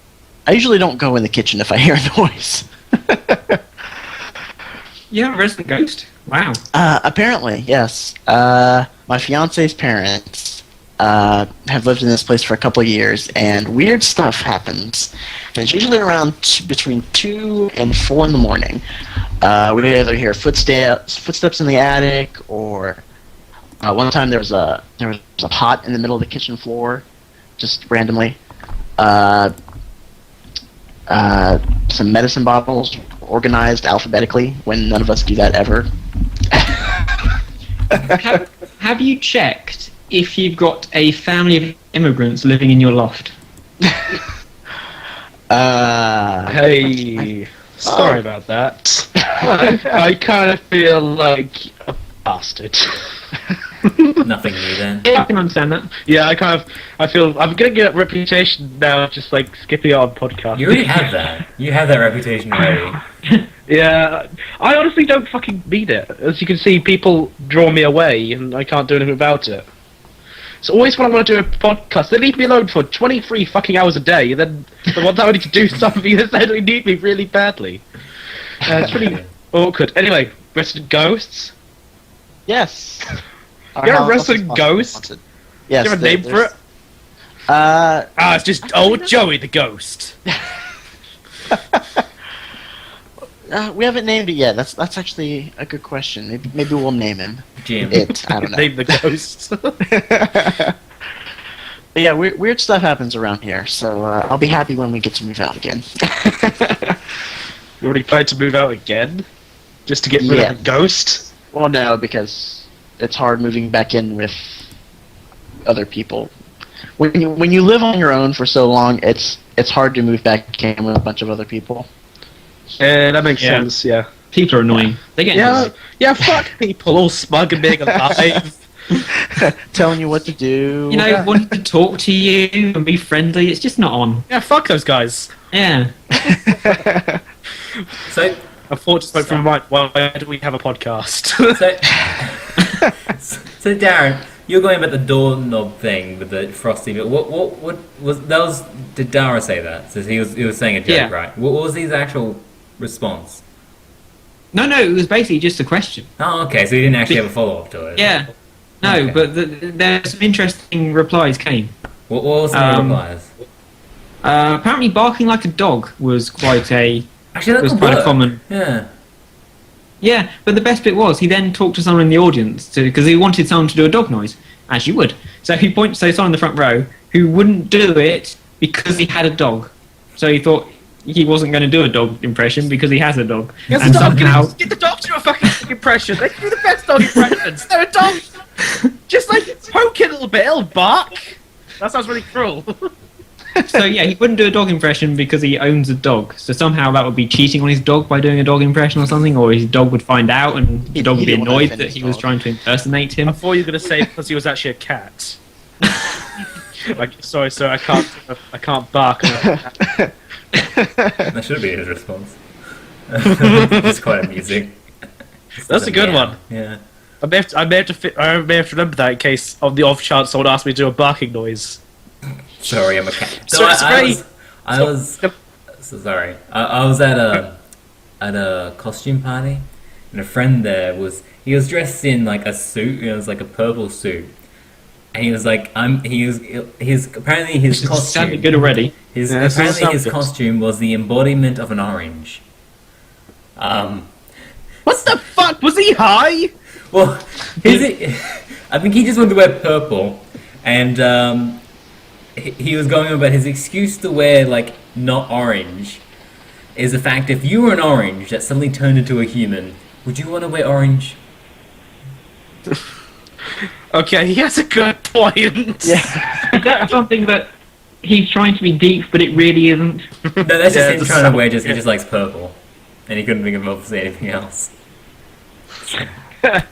I usually don't go in the kitchen if I hear a noise. You have a resident ghost? Wow. Apparently, yes. My fiance's parents have lived in this place for a couple of years, and weird stuff happens. And it's usually around between 2 and 4 in the morning. We either hear footsteps in the attic, or one time there was a pot in the middle of the kitchen floor, just randomly. Some medicine bottles organized alphabetically, when none of us do that ever. Have you checked if you've got a family of immigrants living in your loft? Hey, sorry about that. I kind of feel like a bastard. Nothing new then. Yeah, I can understand that. Yeah, I feel I'm gonna get a reputation now, just like skipping on podcasts. You already have that. You have that reputation already. Yeah, I honestly don't fucking mean it. As you can see, people draw me away, and I can't do anything about it. So always when I want to do a podcast, they leave me alone for 23 fucking hours a day, and then the one time I need to do something, they suddenly need me really badly. It's really awkward. Anyway, resident ghosts. Yes. You're a resident ghost? Yes. Do you have a name for it? It's just old Joey the ghost. We haven't named it yet. That's actually a good question. Maybe we'll name him. Jim. It. I don't know. Name the ghost. But yeah, weird stuff happens around here. So I'll be happy when we get to move out again. You already tried to move out again? Just to get rid of a ghost? Well, no, because it's hard moving back in with other people. When you live on your own for so long, it's hard to move back in with a bunch of other people. Yeah, that makes sense, yeah. People are annoying. They get annoying. Yeah, fuck people, all smug and being alive. Telling you what to do. Wanting to talk to you and be friendly, it's just not on. Yeah, fuck those guys. Yeah. So, I thought just went from my mind, why do we have a podcast? so Darren, you're going about the doorknob thing with the frosty. But what was that? Did Dara say that? So he was saying a joke, Yeah. right? What was his actual response? No, it was basically just a question. Oh, okay. So he didn't actually have a follow up to it. Yeah. No, Okay. but there's some interesting replies came. What was the replies? Apparently, barking like a dog was quite a Actually, was that quite a work. common. Yeah. Yeah, but the best bit was he then talked to someone in the audience because he wanted someone to do a dog noise, as you would. So he pointed to someone in the front row who wouldn't do it because he had a dog. So he thought he wasn't going to do a dog impression because he has a dog. Yes, And the dog, somehow, get the dog to do a fucking impression. They can do the best dog impressions. They're a dog. Just like poke it a little bit, it'll bark. That sounds really cruel. so yeah, he wouldn't do a dog impression because he owns a dog. So somehow that would be cheating on his dog by doing a dog impression or something, or his dog would find out and the dog would be didn't wanna annoyed offend that his he was dog. trying to impersonate him. I thought you were going to say because he was actually a cat. Like, sorry, sir, I can't bark. That should be his response. It's quite amusing. That's a good one. Yeah. I may have to remember that in case of the off chance someone asked me to do a barking noise. Sorry, I'm a cat. So it's very- I was so sorry. I was at a costume party, and a friend there was dressed in like a suit. It was like a purple suit, and he was like, apparently his Sounded costume. good already. Apparently his good. costume was the embodiment of an orange. What the fuck? Was he high? Well, I think he just wanted to wear purple, and he was going on about his excuse to wear like not orange is the fact if you were an orange that suddenly turned into a human, would you want to wear orange? Okay, he has a good point. Yeah. Is that something that he's trying to be deep, but it really isn't? No, that's just Yeah, him it's trying a to wear. He yeah. just likes purple, and he couldn't think of obviously anything else. But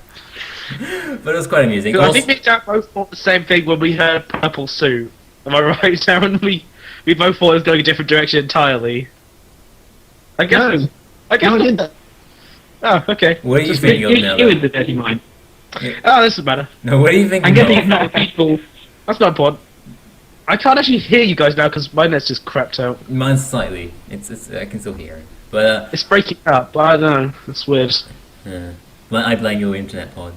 it was quite amusing. I Also- think me and Jack both thought the same thing when we heard Purple Suit. Am I right, Darren? We both thought it was going a different direction entirely. I guess. No. I guess. No, I didn't. Oh, okay. what do you Just think of now? you though? with the dirty mind. Oh, this doesn't matter. No, what do you think? I'm guessing of? it's not people. That's not important. I can't actually hear you guys now because my net's just crapped out. Mine's slightly. It's I can still hear it, but It's breaking up, but I don't know. It's weird. I blame your internet pod.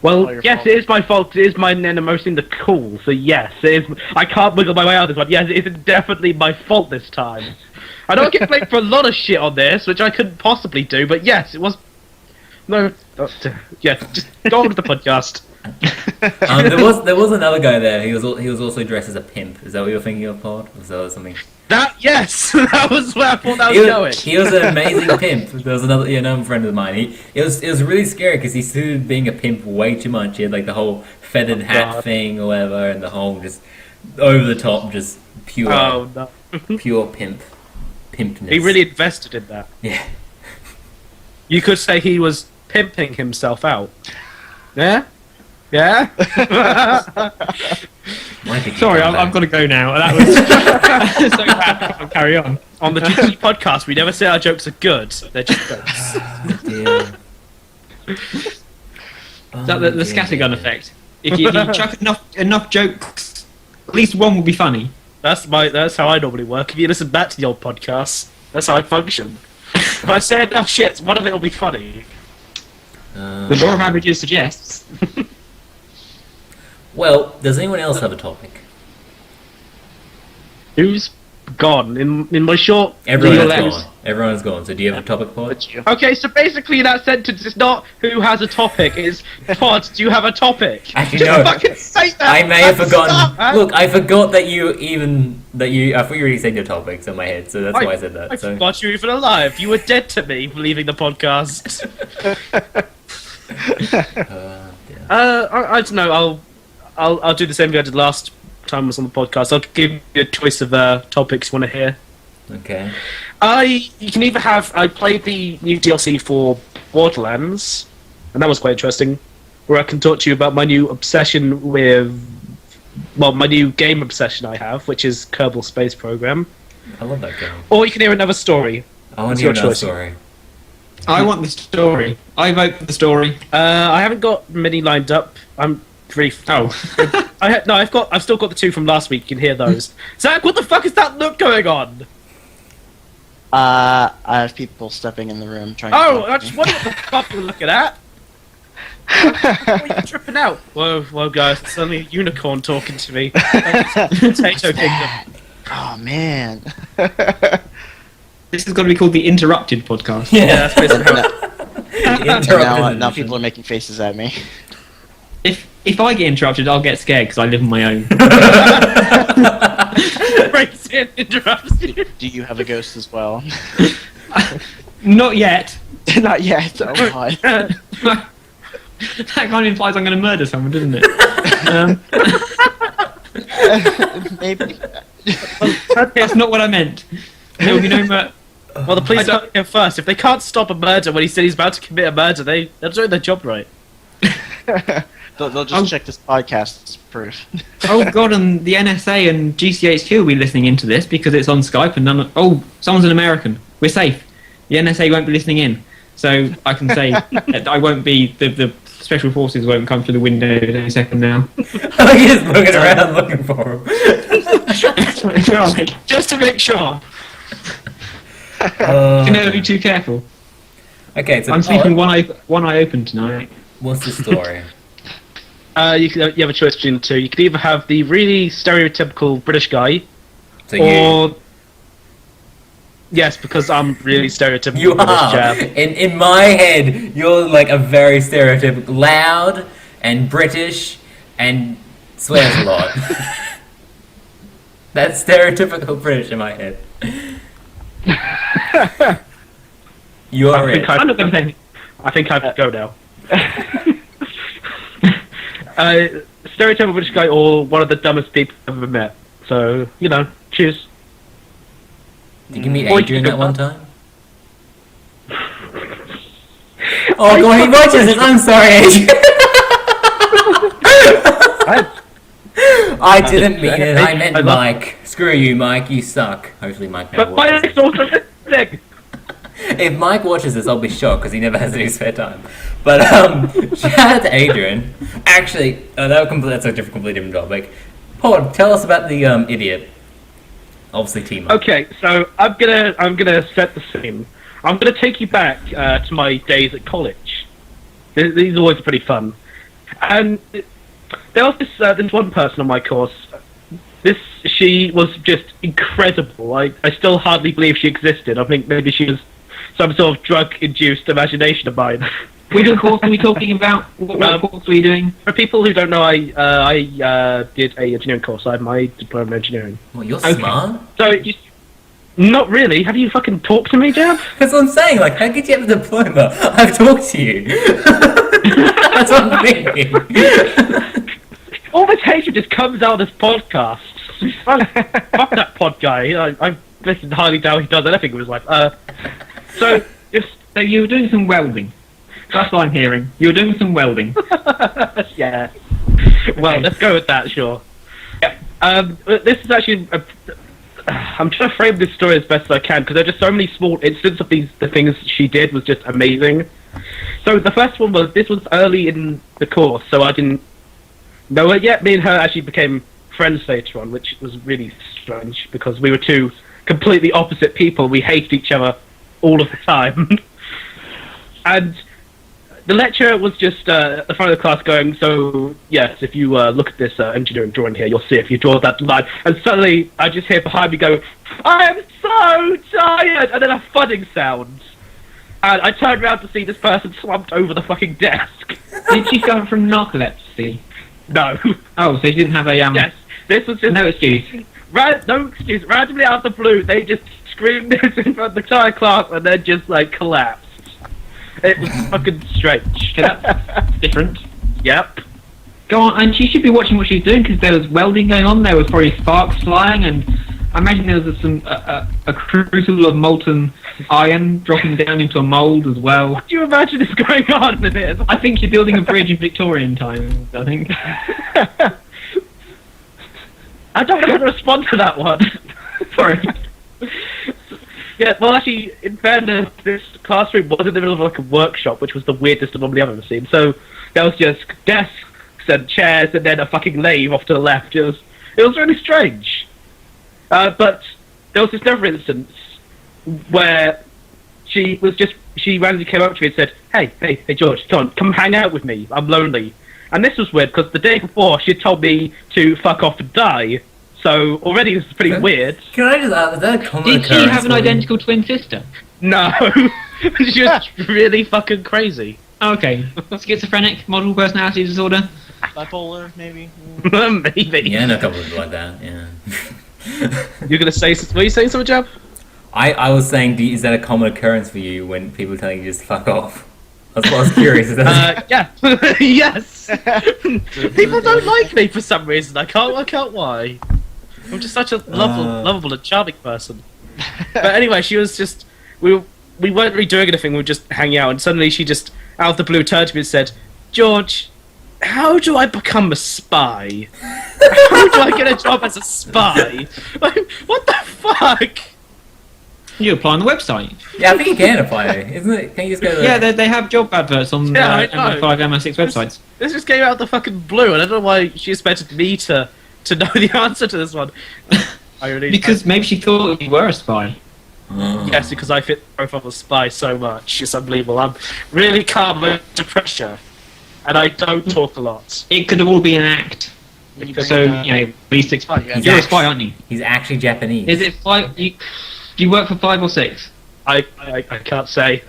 Well, your yes, fault. it is my fault. It is my net mostly in the cool. So yes, it is. I can't wiggle my way out of this one. Yes, it is definitely my fault this time. I don't get blamed for a lot of shit on this, which I couldn't possibly do. But yes, it was. No, yeah, just go on with the podcast. There was another guy there. He was also dressed as a pimp. Is that what you're thinking of, Pod? Was that something? That yes, that was where I thought that was He going. he was an amazing pimp. There was another friend of mine. It was really scary because he suited being a pimp way too much. He had like the whole feathered hat God. thing or whatever, and the whole just over the top, just pure Oh no, pure pimpness. he really invested in that. Yeah. You could say he was pimping himself out. Yeah, yeah. Why did you Sorry, come I've back? got to go now. That was so bad. I'll carry on. On the GGG podcast, we never say our jokes are good. They're just jokes. Dear. That the scattergun effect. If you chuck enough jokes, at least one will be funny. That's how I normally work. If you listen back to the old podcasts, that's how I function. If I say enough shit, one of it will be funny. The law of averages suggests. Well, does anyone else have a topic? Who's gone in my short? Everyone legal has letters- gone. Everyone's gone. So do you have a topic, Pod? Okay, so basically that sentence is not who has a topic. It's Pod. Do you have a topic? Actually, Just no. fucking say that. I may have Stop, forgotten. man. Look, I forgot that you. I thought you already said your topics in my head, so that's why I said that. I So. forgot you were even alive. You were dead to me leaving the podcast. Dear. I don't know. I'll do the same thing I did last time I was on the podcast. I'll give you a choice of topics you want to hear. Okay. You can either have. I played the new DLC for Borderlands, and that was quite interesting. Where I can talk to you about my new obsession with, well, my new game obsession I have, which is Kerbal Space Program. I love that game. Or you can hear another story. I want It's to hear your another choice. story. I want the story. I vote for the story. I haven't got many lined up. I'm pretty. Oh. I've still got the two from last week. You can hear those. Zach, what the fuck is that look going on? I have people stepping in the room trying to Oh, talk I to just me. wondered what the fuck you're looking at. What are you tripping out? Whoa, guys! It's suddenly a unicorn talking to me. Potato Kingdom. Oh man. This is going to be called the Interrupted Podcast. Yeah, that's basically how. now people are making faces at me. if I get interrupted, I'll get scared because I live on my own. Breaks in, interrupts you. Do you have a ghost as well? Not yet. Not yet. Oh my. That kind of implies I'm going to murder someone, doesn't it? Maybe. That's not what I meant. There will be no murder. Well, the police are here first. If they can't stop a murder when he said he's about to commit a murder, they're doing their job right. They'll just check this podcast as proof. Oh god, and the NSA and GCHQ will be listening into this because it's on Skype and none. Someone's an American. We're safe. The NSA won't be listening in, so I can say that I won't be. The special forces won't come through the window any second now. He's just looking around looking for him. Just to make sure. Oh, You know, be too careful. okay, so I'm sleeping one eye open tonight. what's the story? You have a choice between the two. You can either have the really stereotypical British guy, So or yes, because I'm really stereotypical you British are. chap. In my head, you're like a very stereotypical, loud and British and swears a lot. That's stereotypical British in my head. You're I it. think I'm not going to say anything. I think I go now. Stereotypical British guy, or one of the dumbest people I've ever met. So choose. Did you meet Or you Adrian can that go one time? Oh god, he watches this. I'm sorry, Adrian. I didn't mean it. I meant Mike. Screw you, Mike. You suck. Hopefully, Mike never But my watches. next also thing. If Mike watches this, I'll be shocked because he never has any spare time. But shout out to Adrian. Actually, that's a completely different topic. Pod, tell us about the idiot. Obviously, Timo. Okay, so I'm gonna set the scene. I'm gonna take you back to my days at college. These are always pretty fun. And there was this one person on my course. She was just incredible. I still hardly believe she existed. I think maybe she was some sort of drug-induced imagination of mine. Which course are we talking about? What course were you doing? For people who don't know, I did a engineering course. I have my diploma in engineering. Well, you're Okay. smart. So, not really. Have you fucking talked to me, Jab? That's what I'm saying. Like, how could you have a diploma? I've talked to you. That's what I'm thinking. All this hatred just comes out of this podcast. Fuck that pod guy. I listen, highly doubt he does anything with his life. So you were doing some welding. That's what I'm hearing. You were doing some welding. yeah. Well, let's go with that. Sure. Yeah. This is actually. I'm trying to frame this story as best as I can because there are just so many small instances of the things she did was just amazing. So the first one was this was early in the course, so I didn't know it yet. Me and her actually became friends later on, which was really strange because we were two completely opposite people. We hated each other all of the time. And the lecturer was just at the front of the class going, so yes, if you look at this engineering drawing here, you'll see if you draw that line. And suddenly I just hear behind me go, I am so tired! And then a thudding sound. And I turned around to see this person slumped over the fucking desk. Did she suffer from narcolepsy? No. Oh, so she didn't have a Yes. This was just... no excuse. No excuse. Randomly out of the blue, they just screamed this in front of the entire class and then just, like, collapsed. It was fucking strange. Okay, that's different. Yep. Go on, and she should be watching what she's doing because there was welding going on. There was probably sparks flying, and I imagine there was a crucible of molten iron dropping down into a mold as well. What do you imagine is going on in it? I think you're building a bridge in Victorian times. I think. I don't know how to respond to that one. Sorry. Yeah, well, actually, in fairness, this classroom was in the middle of like a workshop, which was the weirdest anomaly I've ever seen. So there was just desks and chairs, and then a fucking lathe off to the left. It was really strange. But there was this other instance where she randomly came up to me and said, "Hey, George, come hang out with me. I'm lonely." And this was weird because the day before she had told me to fuck off and die. So already this is pretty weird. Can I just ask, is that a common Did she occurrence have an for you? identical twin sister? No, she was really fucking crazy. Okay. Schizophrenic, multiple personality disorder. Bipolar, maybe. Maybe. Yeah, I know a couple of people like that. Yeah. You're gonna say? Were you saying something, Jab? I was saying, is that a common occurrence for you when people are telling you just fuck off? That's what I was curious. Is that Yeah. Yes. People don't like me for some reason. I can't work out why. I'm just such a lovable and charming person. But anyway, she was just we weren't really doing anything. We were just hanging out, and suddenly she just out of the blue turned to me and said, "George, how do I become a spy? How do I get a job as a spy? Like, what the fuck?" You apply on the website. Yeah, I think you can apply it, isn't it? Can you just go to Yeah, they have job adverts on Yeah, I know. MI5, MI6 websites. This just came out of the fucking blue, and I don't know why she expected me to know the answer to this one. I really Because maybe she thought you were a spy. yes, because I fit the profile of a spy so much. It's unbelievable. I'm really calm under pressure, and I don't talk a lot. It could have all been an act. So, you know, B6. You're a spy, aren't you? He's actually Japanese. Is it 5? Do you work for 5 or 6? I can't say.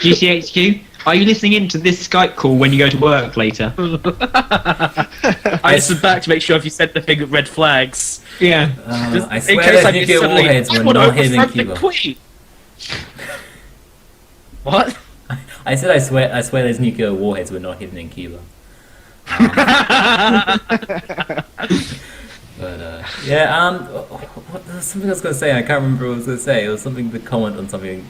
GCHQ? Are you listening in to this Skype call when you go to work later? I listened back to make sure if you sent the thing with red flags. Yeah. Just I in swear case those I nuclear suddenly, warheads I were want to not hidden in overthrow the Cuba. Queen. What? I said I swear those nuclear warheads were not hidden in Cuba. But yeah, there was something I was going to say. I can't remember what I was going to say. It was something to comment on something.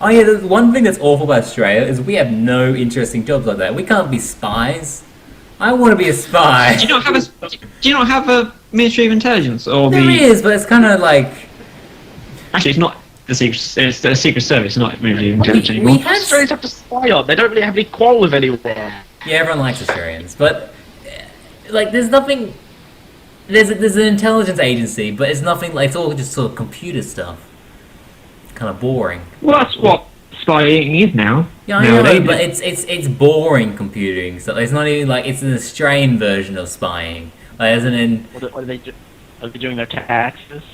Oh yeah, the one thing that's awful about Australia is we have no interesting jobs like that. We can't be spies. I want to be a spy. Do you not have a Ministry of Intelligence or There is, but it's kind of like Actually, it's not the secret. It's the Secret Service, not Ministry of Intelligence we anymore. had. Australians have to spy on. They don't really have any quarrel with anyone. Yeah, everyone likes Australians, but like, there's nothing. There's an intelligence agency, but it's nothing. Like, it's all just sort of computer stuff. Kind of boring. Well, that's what spying is now. Yeah, I know, Nowadays. but it's boring computing. So it's not even like it's an Australian version of spying. Like, as in What are they? Are they doing their taxes?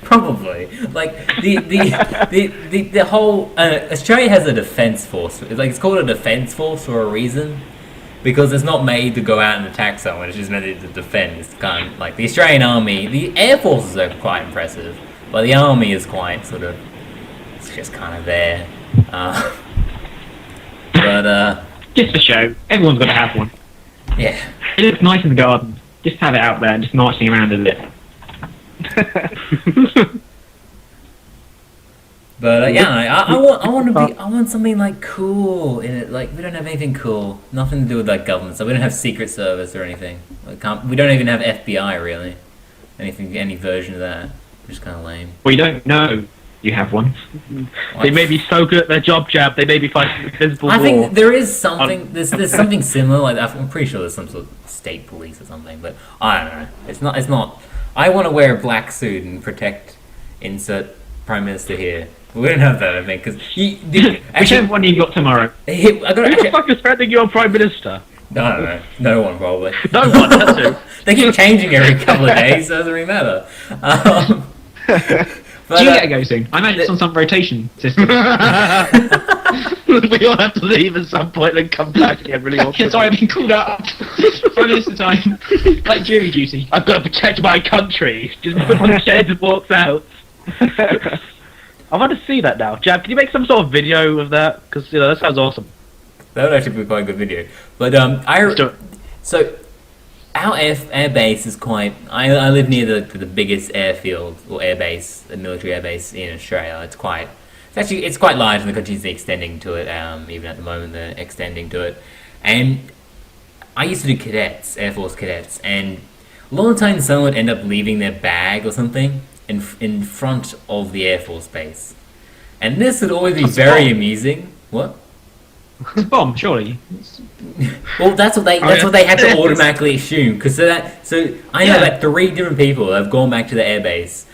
probably like the whole Australia has a defense force. It's called a defense force for a reason. Because it's not made to go out and attack someone, it's just meant to defend. It's kind of like the Australian Army, the Air Forces are quite impressive, but the Army is quite sort of, it's just kind of there. But Just for show. Everyone's got to have one. yeah. It looks nice in the garden. Just have it out there and just marching around with it. But yeah, I want something like cool in it. Like, we don't have anything cool, nothing to do with like government. So we don't have Secret Service or anything. We don't even have FBI really. Any version of that, which is kind of lame. Well, you don't know you have one. They may be so good at their job, Jab. They may be fighting an invisible I war. think there is something. There's something similar. Like that. I'm pretty sure there's some sort of state police or something. But I don't know. It's not. I want to wear a black suit and protect. Insert Prime Minister here. We don't have that, I think, because Whichever one you got tomorrow. I got Who the fuck is threatening your prime minister? I don't know. No one probably. No one. That's who. They keep changing every couple of days, so it doesn't really matter. But, Do you get to go soon? I imagine it's on some rotation system. We all have to leave at some point and come back again really awkward. Sorry, I've been called out. Prime Minister time. Like jury duty. I've got to protect my country. Just put on his head and walks out. I want to see that now. Jab, can you make some sort of video of that? Because that sounds awesome. that would actually be quite a good video. But Let's do it. so our air base is quite. I live near the biggest airfield or air base, the military air base in Australia. It's quite large, and the country's extending to it. Even at the moment, they're extending to it. And I used to do cadets, Air Force cadets, and a lot of times someone would end up leaving their bag or something in front of the Air Force base, and this would always be very amusing. What? It's a bomb, surely. Well, that's what they had to automatically assume, because so I know that 3 different people have gone back to the airbase,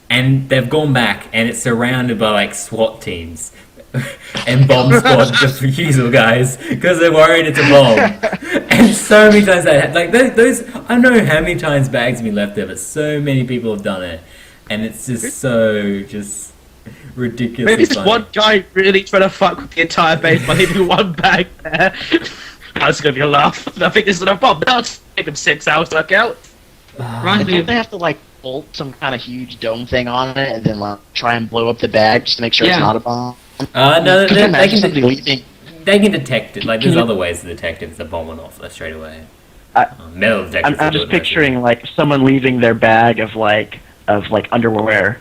and they've gone back and it's surrounded by like SWAT teams and bomb squad defusal guys because they're worried it's a bomb. And so many times those I don't know how many times bags have been left there, but so many people have done it, and it's just so ridiculously Maybe this funny. one guy really trying to fuck with the entire base by leaving one bag there. That's gonna be a laugh. I think this is a bomb. That's taken 6 hours to work out. Reminds me Don't of they have to like bolt some kind of huge dome thing on it and then like try and blow up the bag just to make sure Yeah. it's not a bomb? No, Could you they imagine somebody can leaving? they can detect it. Like there's Can you- other ways to detect if it's a bomb or not straight away. I- Metal detectors. I'm will do just it, no picturing like someone leaving their bag of underwear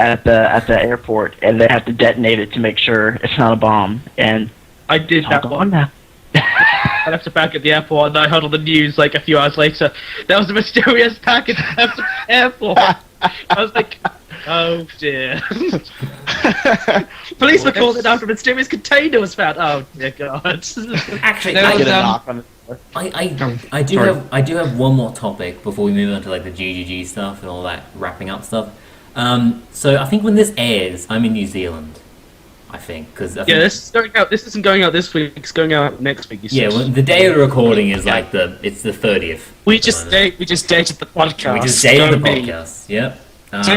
at the airport, and they have to detonate it to make sure it's not a bomb. And I did that hold one. on now. I left it back at the airport, and I heard on the news like a few hours later there was a mysterious package at the airport. I was like, oh dear. Police were called in after a mysterious container was found. Oh dear God. Actually, There I was, get a um, knock on the door. Sorry. I do have one more topic before we move on to like the GGG stuff and all that wrapping up stuff. So I think when this airs, I'm in New Zealand. I think because Yeah, this is going out. This isn't going out this week. It's going out next week. You said. yeah, well, the day of the recording is like it's the 30th. we at the just moment. we just dated the podcast. We just dated the Don't we? podcast. Yep.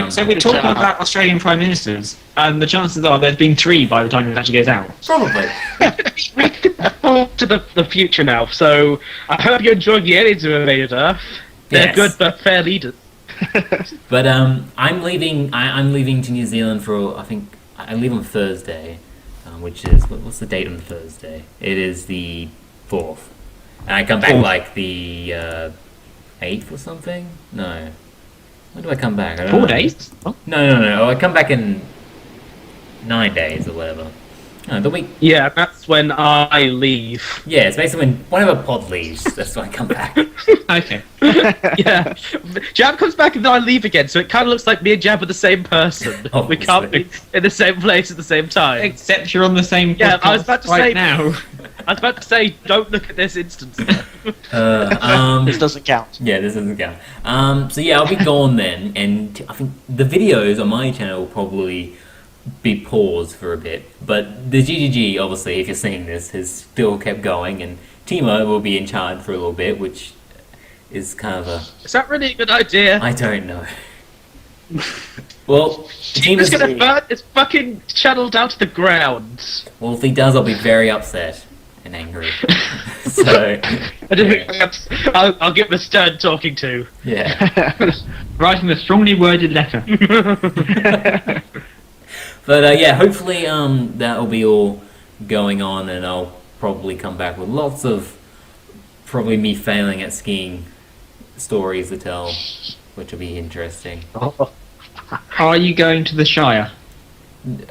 So we're talking about Australian prime ministers, and the chances are there's been 3 by the time it actually goes out. Probably. We can forward to the future now. So I hope you're enjoying the aliens who invaded Earth. They're Yes. good but fair leaders. But I'm leaving. I'm leaving to New Zealand for. I think I leave on Thursday, which is what's the date on Thursday? It is the 4th, and I come back 4th. like the 8th or something. No, when do I come back? I don't 4 know. days? No. I come back in 9 days or whatever. No, the week. Yeah, that's when I leave. Yeah, it's basically whenever Pod leaves. That's when I come back. Okay. Yeah, Jab comes back and then I leave again, so it kind of looks like me and Jab are the same person. We can't be in the same place at the same time. Except you're on the same podcast Yeah, I was about to right say- now. I was about to say, don't look at this instance. This doesn't count. Yeah, this doesn't count. So yeah, I'll be gone then, and I think the videos on my channel will probably be paused for a bit. But the GGG, obviously, if you're seeing this, has still kept going, and Timo will be in charge for a little bit, which is kind of a Is that really a good idea? I don't know. Well, He's Timo's gonna burn his fucking channel down to the ground. well, if he does, I'll be very upset and angry. So I'll give him a stern talking to. yeah. Writing a strongly worded letter. But yeah, hopefully that'll be all going on, and I'll probably come back with lots of probably me failing at skiing stories to tell, which will be interesting. Are you going to the Shire?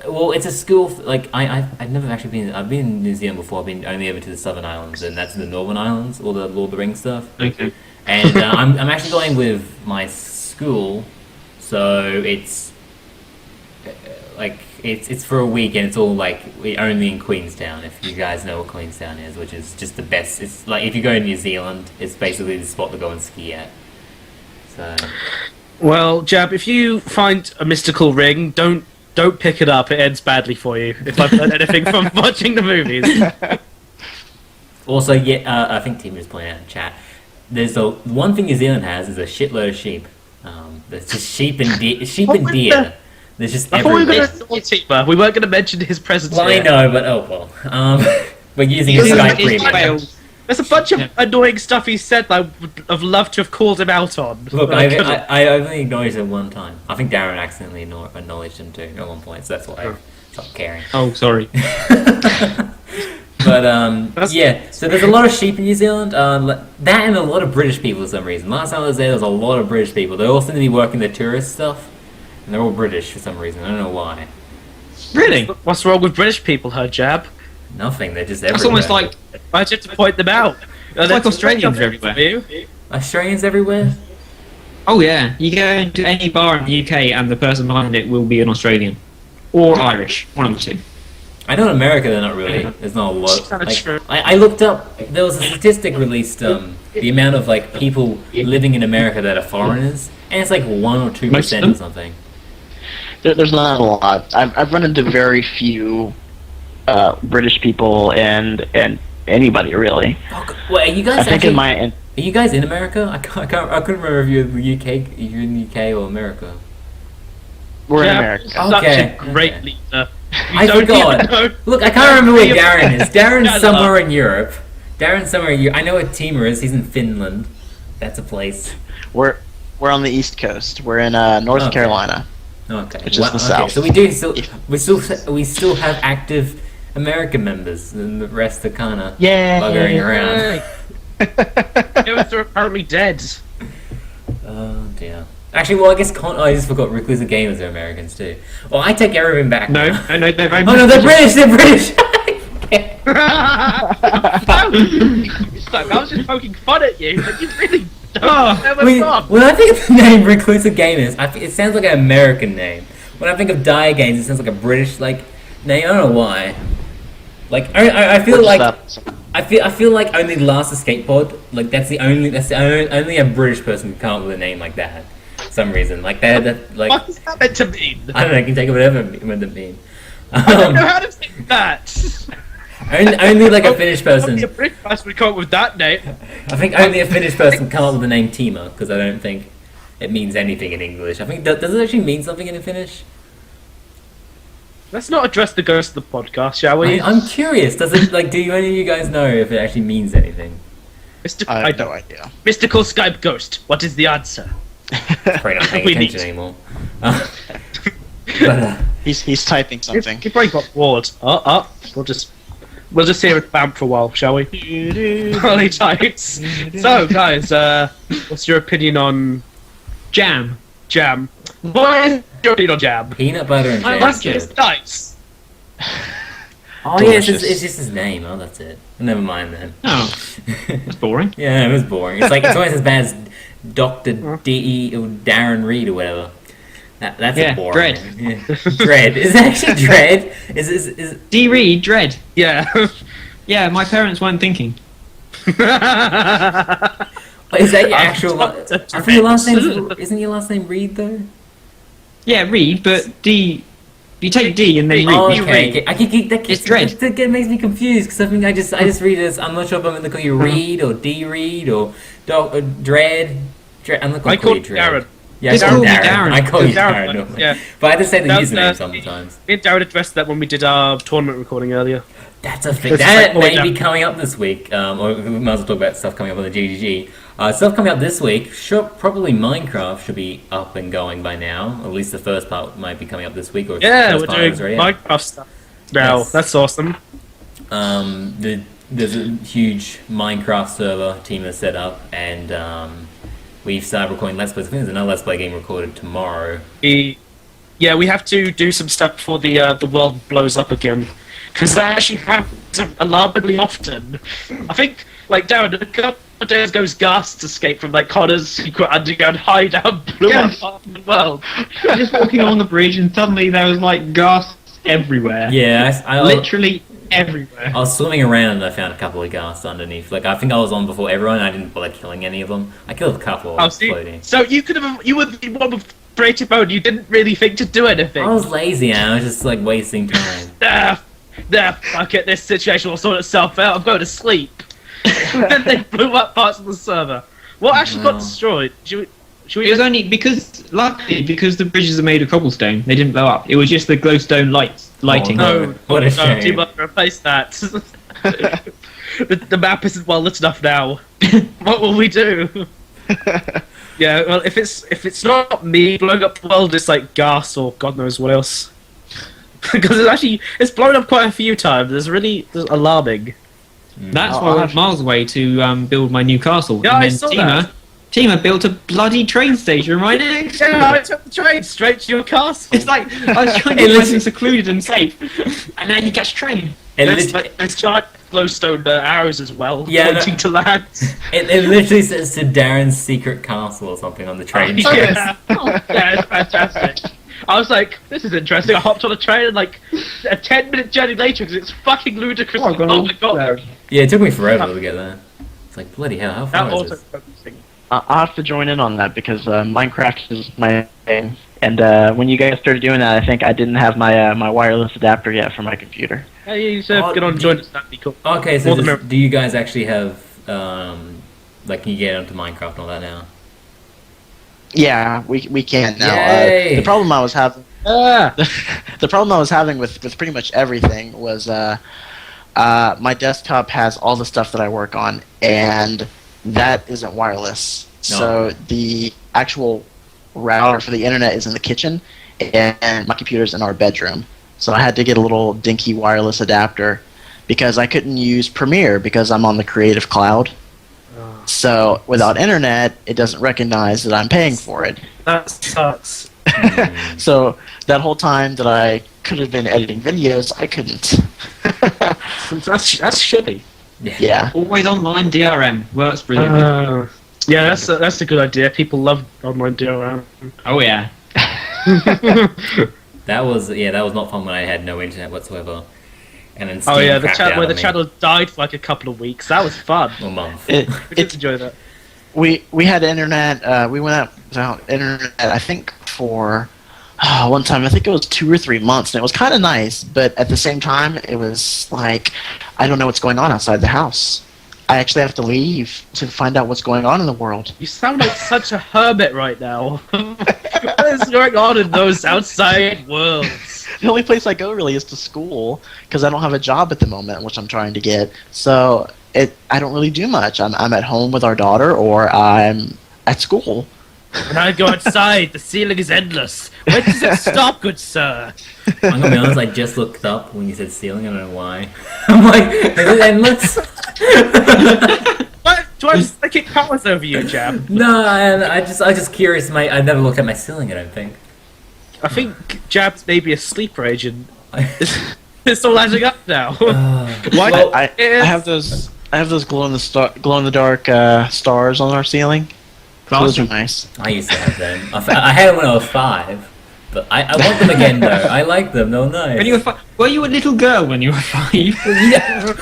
Well, it's a school. Like I've never actually been. I've been in New Zealand before. I've been only over to the Southern Islands, and that's the Northern Islands, all the Lord of the Rings stuff. Okay. And I'm actually going with my school, so it's like it's for a week, and it's all like only in Queenstown. If you guys know what Queenstown is, which is just the best. It's like if you go to New Zealand, it's basically the spot to go and ski at. So Well, Jab, if you find a mystical ring, don't pick it up. It ends badly for you. If I've learned anything from watching the movies. also, yeah, I think Tim was pointing out in chat. There's the one thing New Zealand has is a shitload of sheep. There's just sheep and deer. There's just Before we were everywhere. going to Tima, we weren't going to mention his presence Well, I here. know, but oh well. We're using a Is it- Skype is it premium. Wales? There's a bunch of Yeah. annoying stuff he said that I would have loved to have called him out on. Look, but I couldn't. I only acknowledged it one time. I think Darren accidentally acknowledged him too at one point, so that's why I stopped caring. Oh, sorry. But yeah, so there's a lot of sheep in New Zealand. That and a lot of British people for some reason. Last time I was there was a lot of British people. They all seem to be working the tourist stuff, and they're all British for some reason. I don't know why. Really? What's wrong with British people, her Jab? Nothing. They're just everywhere. That's almost like Why'd you have to point them out? It's like Australians everywhere. You. Australians everywhere. oh yeah, you go into any bar in the UK and the person behind it will be an Australian or Irish, one of the two. I know in America they're not really. There's not a lot. Kinda Like, true. I looked up. There was a statistic released. The amount of like people living in America that are foreigners, and it's like 1 or 2% Most of or them? something. There's not a lot. I've run into very few British people and anybody really. Oh, wait, are you I guys think actually? in my Are you guys in America? I couldn't remember if you're in the UK. If you're in the UK or America. We're in Jam America. is such Okay, a great okay. leader. You I don't forgot. even know- Look, I can't remember where Darren is. Darren's Shut somewhere up. in Europe. Darren's somewhere in Europe. I know where Timur is. He's in Finland. That's a place. We're on the East Coast. We're in North Okay. Carolina. Okay. Which is the South. So we still have active American members, and the rest are kind of Yay! buggering around. They're apparently dead. Oh dear. Actually, well, I guess I just forgot Reclusive Gamers are Americans too. Well, I take everything back. No, now. no, they're very Oh no, they're British. They're British. I was just poking fun at you, but you really don't Oh, know When, what's when I think of the name Reclusive Gamers, it sounds like an American name. When I think of Dire Games, it sounds like a British name. I don't know why. Like I feel like I feel like only Last Escape Pod. Like that's the only a British person can come up with a name like that. For some reason, like that like What is that meant to mean? I don't know. You can take it whatever it meant to mean. I don't know how to say that. Only like a Finnish person. Only a British person would come up with that name. I think only a Finnish person can come up with the name Tima, because I don't think it means anything in English. I think does it actually mean something in Finnish? Let's not address the ghost of the podcast, shall we? I'm curious. Does it do any of you guys know if it actually means anything? I have no idea. Mystical Skype ghost. What is the answer? Probably not paying We attention need- anymore. But, He's typing something. He probably got bored. We'll just hear it bam for a while, shall we? Holy tights. So, guys, what's your opinion on jam. jam? What is your opinion on jam? peanut butter and I jam. like it. It's nice. Oh yeah, it's Delicious. just his name. Oh, that's it. Never mind then. Oh, that's boring. Yeah, it was boring. It's almost as bad as Dr. D. or Darren Reed or whatever. That's Yeah, a boring. Dread. name. Yeah. Dread. Is it actually Dread? Is D. Reed, Dread. Yeah. Yeah, my parents weren't thinking. Is that your actual? I think your last name isn't your last name Reed though? Yeah, Reed, but D. You take D and then Reed. Oh, You okay. Reed. I can keep that. It's Dread. That makes me confused because I think I just read it as I'm not sure if I'm going to call you Reed or D Reed or Dread. I'm not going I to call call you Dread. Darren. Yeah, Just I call call me Darren. Darren. I call you Darren, Darren. normally. yeah. But I just say the That was, username uh, sometimes. Me and Darren addressed that when we did our tournament recording earlier. That's a thing. It's That like, may oh, be yeah. coming up this week. Or we might as well talk about stuff coming up on the GGG. Stuff coming up this week. Sure, probably Minecraft should be up and going by now. At least the first part might be coming up this week. Or Yeah, the we're first part doing is already out. Minecraft stuff now. Yes. That's awesome. There's a huge Minecraft server team that's set up, and we've started recording Let's Plays. I think there's another Let's Play game recorded tomorrow. Yeah, we have to do some stuff before the world blows up again, because that actually happens alarmingly often. I think, like Darren, a couple of days ago, Ghast escaped from like Connor's secret underground hideout, blew up Yes. half the world. Just walking along the bridge and suddenly there was like ghasts everywhere. Yeah, I Literally everywhere. I was swimming around and I found a couple of ghasts underneath. Like, I think I was on before everyone. And I didn't bother killing any of them. I killed a couple. Oh, see, floating. so you were in one with creative mode. You didn't really think to do anything. I was lazy and I was just like wasting time. Fuck it. This situation will sort itself out. I'm going to sleep. And they blew up parts of the server. What actually got Wow. destroyed? Should It we was only because the bridges are made of cobblestone, they didn't blow up. It was just the glowstone lighting. no. What a shame. Team Up, replace that. the map isn't well lit enough now. What will we do? Yeah, well, if it's not me blowing up the world, it's like gas or God knows what else. Because it's blown up quite a few times. It's alarming. That's Oh, why I I went miles away to build my new castle. Yeah, and I then saw Tima built a bloody train station right next to Yeah, I it. took the train straight to your castle. It's like I was trying to It get nice literally- and secluded and safe, and then you catch a train. There's giant glowstone arrows as well, Yeah, pointing to land. It literally says to Darren's secret castle or something on the train. Yeah. Yeah, it's fantastic. I was like, this is interesting. I hopped on a train and like a 10-minute journey later because it's fucking ludicrous. Oh, I've gone Oh all my god. there. Yeah, it took me forever to get there. It's like, bloody hell, how That far is also this? I'll have to join in on that because Minecraft is my thing. And when you guys started doing that, I think I didn't have my my wireless adapter yet for my computer. Hey, you should Oh, get on and join us. That'd be cool. Okay, so More than do you guys actually have, like, can you get onto Minecraft and all that now? Yeah, we can now. Yay! The problem I was having The problem I was having with pretty much everything was my desktop has all the stuff that I work on, and that isn't wireless. No. So the actual router for the internet is in the kitchen, and my computer's in our bedroom. So I had to get a little dinky wireless adapter because I couldn't use Premiere because I'm on the Creative Cloud. So without internet, it doesn't recognize that I'm paying for it. That sucks. So that whole time that I could have been editing videos, I couldn't. That's shitty. Yeah. Always online DRM works brilliantly. Yeah, that's a good idea. People love online DRM. Oh yeah. That was not fun when I had no internet whatsoever. And then Oh Steam yeah, the crapped out where on the me. channel died for like a couple of weeks. That was fun. Or month. We did enjoy that. We had internet. We went out without internet. I think for one time. I think it was 2 or 3 months, and it was kind of nice. But at the same time, it was like I don't know what's going on outside the house. I actually have to leave to find out what's going on in the world. You sound like such a hermit right now. What is going on in those outside worlds? The only place I go really is to school because I don't have a job at the moment, which I'm trying to get. So I don't really do much. I'm at home with our daughter, or I'm at school. When I go outside, the ceiling is endless. Where does it stop, good sir? I'm gonna be honest, I just looked up when you said ceiling, I don't know why. I'm like, is it endless? What? Do I have psychic powers over you, Jam? No, I just curious, mate. I've never looked at my ceiling, I don't think. I think Jab's maybe a sleeper agent. It's all adding up now. Why? Well, I have those. I have those glow in the dark stars on our ceiling. Those are nice. I used to have them. I had them when I was 5, but I want them again though. I like them. They're nice. When you were you a little girl when you were 5? Yeah.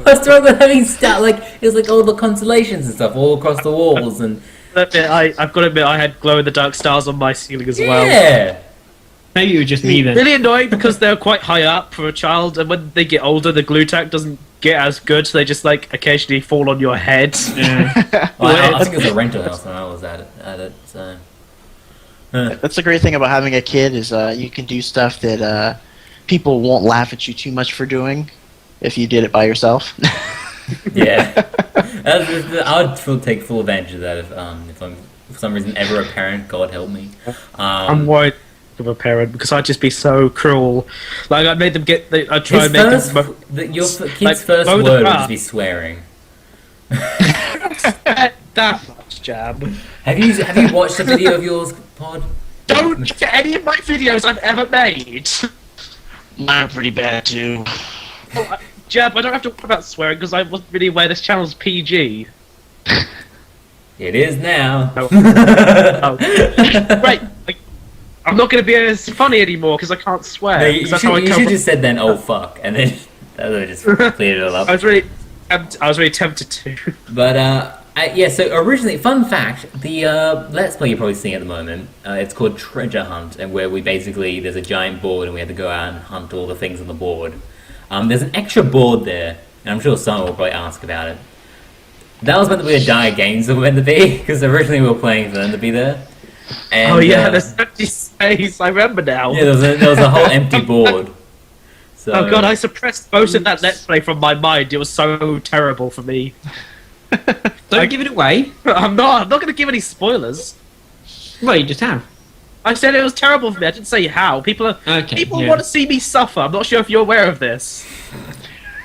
I started having it was like all the constellations and stuff all across the walls and I've got to admit, I had glow-in-the-dark stars on my ceiling as well. yeah. Maybe it was just me then. Really annoying because they're quite high up for a child, and when they get older, the glue tack doesn't get as good, so they just occasionally fall on your head. Yeah. Well, I think it was a rental house when I was at it. So. That's the great thing about having a kid is you can do stuff that people won't laugh at you too much for doing if you did it by yourself. Yeah. I would take full advantage of that if I'm for some reason ever a parent. God help me. I'm worried of a parent because I'd just be so cruel. Like I made them get. I try His and make first, them. your kid's like, first mow the word would grass. just be swearing. That much, Jab. Have you watched a video of yours, Pod? Don't look at any of my videos I've ever made. Mine are pretty bad too. Jab, I don't have to worry about swearing because I wasn't really aware this channel's PG. It is now. Oh. Right, I'm not going to be as funny anymore because I can't swear. No, you 'cause that's how I should come just said then, oh fuck, and then that would just cleared it all up. I was really tempted to. But yeah. So originally, fun fact: the Let's Play you're probably seeing at the moment, it's called Treasure Hunt, and where there's a giant board, and we have to go out and hunt all the things on the board. There's an extra board there, and I'm sure someone will probably ask about it. That was meant to be a Dire Games that were meant to be, because originally we were playing for them to be there. And, Oh yeah, there's empty space. I remember now. yeah, there was a whole empty board. So, Oh god, I suppressed most of that Let's Play from my mind. It was so terrible for me. Don't give it away. I'm not going to give any spoilers. Well, you just have. I said it was terrible for me. I didn't say how. People Okay, yeah. want to see me suffer. I'm not sure if you're aware of this.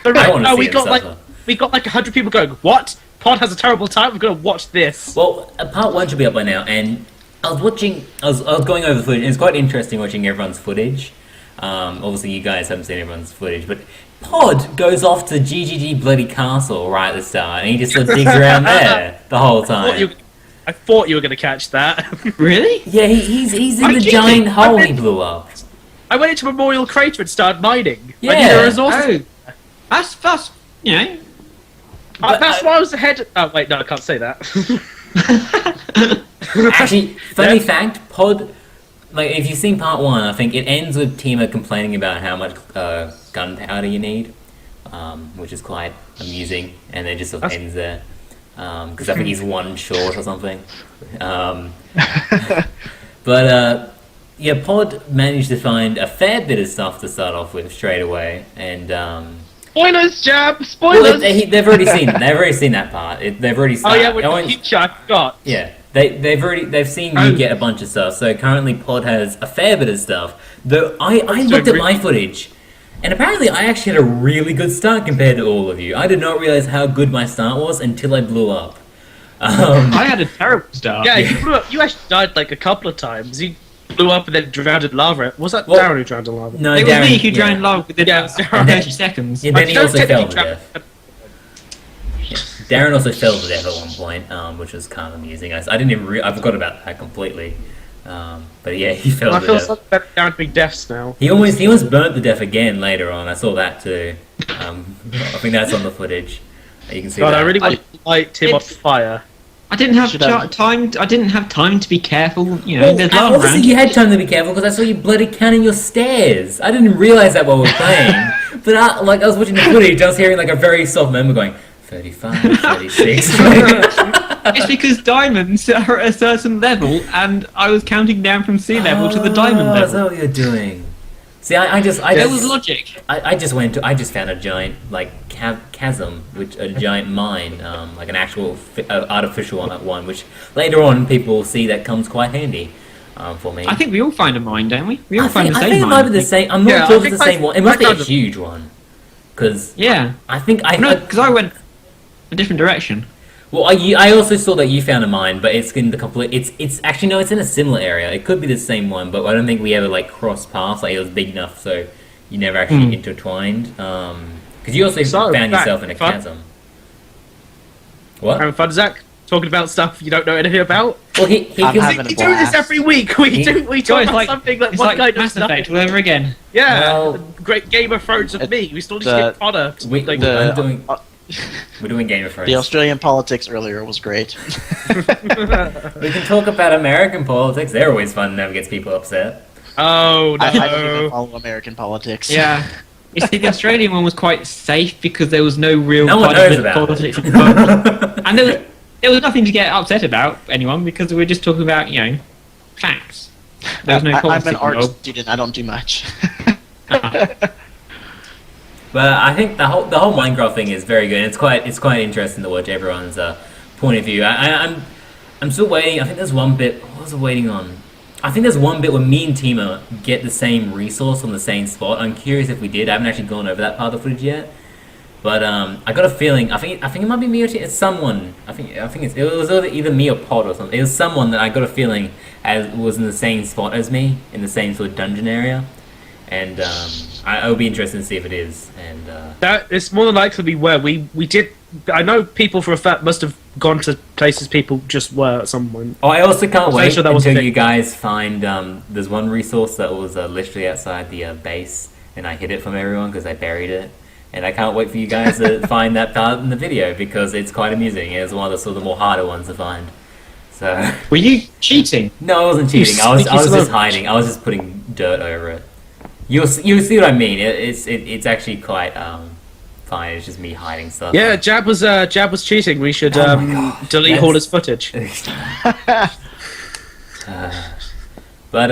But I right, wanna see we him got suffer. we got 100 people going. What? Pod has a terrible time. We're gonna watch this. Well, part 1 should be up by now, and I was going over the footage, and it's quite interesting watching everyone's footage. Obviously you guys haven't seen everyone's footage, but Pod goes off to GGG bloody castle right at the start, and he just sort of digs around there the whole time. I thought you were gonna catch that. Really? Yeah, he's in I the did. giant I hole he did. blew up. I went into Memorial Crater and started mining. Yeah. I need the resources. Oh, that's you know. That's why I was ahead. Oh wait, no, I can't say that. Actually, funny fact, Pod, if you've seen part 1, I think it ends with Tima complaining about how much gunpowder you need, which is quite amusing, and then just sort of ends there. Because I think he's 1 short or something. But yeah, Pod managed to find a fair bit of stuff to start off with straight away, and Spoilers, Jab! well, Spoilers! they've already seen that part. They've already Oh started. yeah, with the future, I forgot. Yeah, they've seen you get a bunch of stuff. So currently, Pod has a fair bit of stuff. Though I looked at my footage, and apparently I actually had a really good start compared to all of you. I did not realize how good my start was until I blew up. I had a terrible start. Yeah, you blew up. You actually died like a couple of times. You blew up and then drowned in lava. Was that Well, Darren who drowned in lava? No, It Darren, was me who yeah. drowned lava within Yeah, about 30 seconds. Yeah, then he Don't also fell to technically death. Darren also fell to death at one point, which was kind of amusing. I didn't even I forgot about that completely. But yeah, he fell I to feel death. so bad Darren being deaths now. He almost burnt to death again later on. I saw that too. I think that's on the footage. You can see God, that. I really want to light him on fire. I didn't have Should have- time. I didn't have time to be careful. You know, Well, there's lava obviously around. you had time to be careful because I saw you bloody counting your stairs. I didn't realize that while we were playing. But I was watching the footage, I was hearing like a very soft member going 35, 36. It's because diamonds are at a certain level, and I was counting down from sea level to the diamond That's level. what you're doing. See, I just There was logic. I just found a giant like chasm, which a giant mine, like an actual artificial one, which later on people will see that comes quite handy for me. I think we all find a mine, don't we? We all I find think, the I same think it mine. might be the same. I'm not Yeah, sure I if it's the think same one. It must be a kind of- huge one, because Yeah. I think No, because I went a different direction. Well, I also saw that you found a mine, but it's in the complete. It's actually no, it's in a similar area. It could be the same one, but I don't think we ever like crossed paths. Like it was big enough so you never actually intertwined. Because you also So, found back, yourself in a fun. chasm. What? Having fun, Zach? Talking about stuff you don't know anything about? Well, he I'm killed. having We a do this blast. every week. We talk So it's about like something that it's one like guy does Mass Effect nothing. all over again. Yeah, Well- great Game of Thrones of me. We still need to the- get product. We, Like, I'm doing. We're doing Game of Thrones. The Australian politics earlier was great. We can talk about American politics. They're always fun. Never gets people upset. oh I don't even no. follow American politics. Yeah. You see, the Australian one was quite safe because there was no real No one knows about politics it. involved. And there was nothing to get upset about, anyone, because we were just talking about, facts. There was no I'm politics an art involved. student. I don't do much. But I think the whole Minecraft thing is very good. It's quite interesting to watch everyone's point of view. I'm still waiting. I think there's one bit. What was I waiting on? I think there's one bit where me and Tima get the same resource on the same spot. I'm curious if we did. I haven't actually gone over that part of the footage yet. But I got a feeling. I think it might be me or it's someone. I think it was either me or Pod or something. It was someone that I got a feeling was in the same spot as me in the same sort of dungeon area. And it'll be interesting to see if it is. And That it's more than likely to be where we did. I know people for a fact must have gone to places people just were at some point. oh, I also can't So wait sure that was a until thing. you guys find. There's one resource that was literally outside the base, and I hid it from everyone because I buried it. And I can't wait for you guys to find that part in the video because it's quite amusing. It's one of the sort of more harder ones to find. So Were you cheating? no, I wasn't cheating. I was sneaky just son. hiding. I was just putting dirt over it. You'll see what I mean. It's actually quite fine. It's just me hiding stuff. Yeah, Jab was cheating. We should Oh my God, delete that's- all his footage. But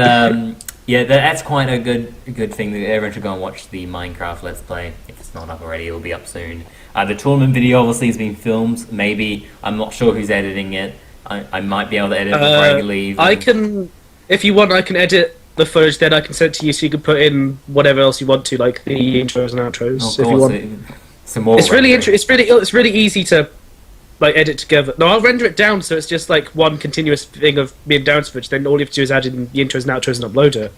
yeah, that's quite a good thing that everyone should go and watch the Minecraft Let's Play. If it's not up already, it'll be up soon. The tournament video obviously has been filmed. Maybe I'm not sure who's editing it. I might be able to edit before I leave. I can, if you want, I can edit the footage. Then I can send it to you, so you can put in whatever else you want to, like the intros and outros. Oh, if you course, want. some more. It's really rendering. It's really easy to like edit together. No, I'll render it down so it's just like one continuous thing of me and Darren's footage. Then all you have to do is add in the intros and outros and upload it.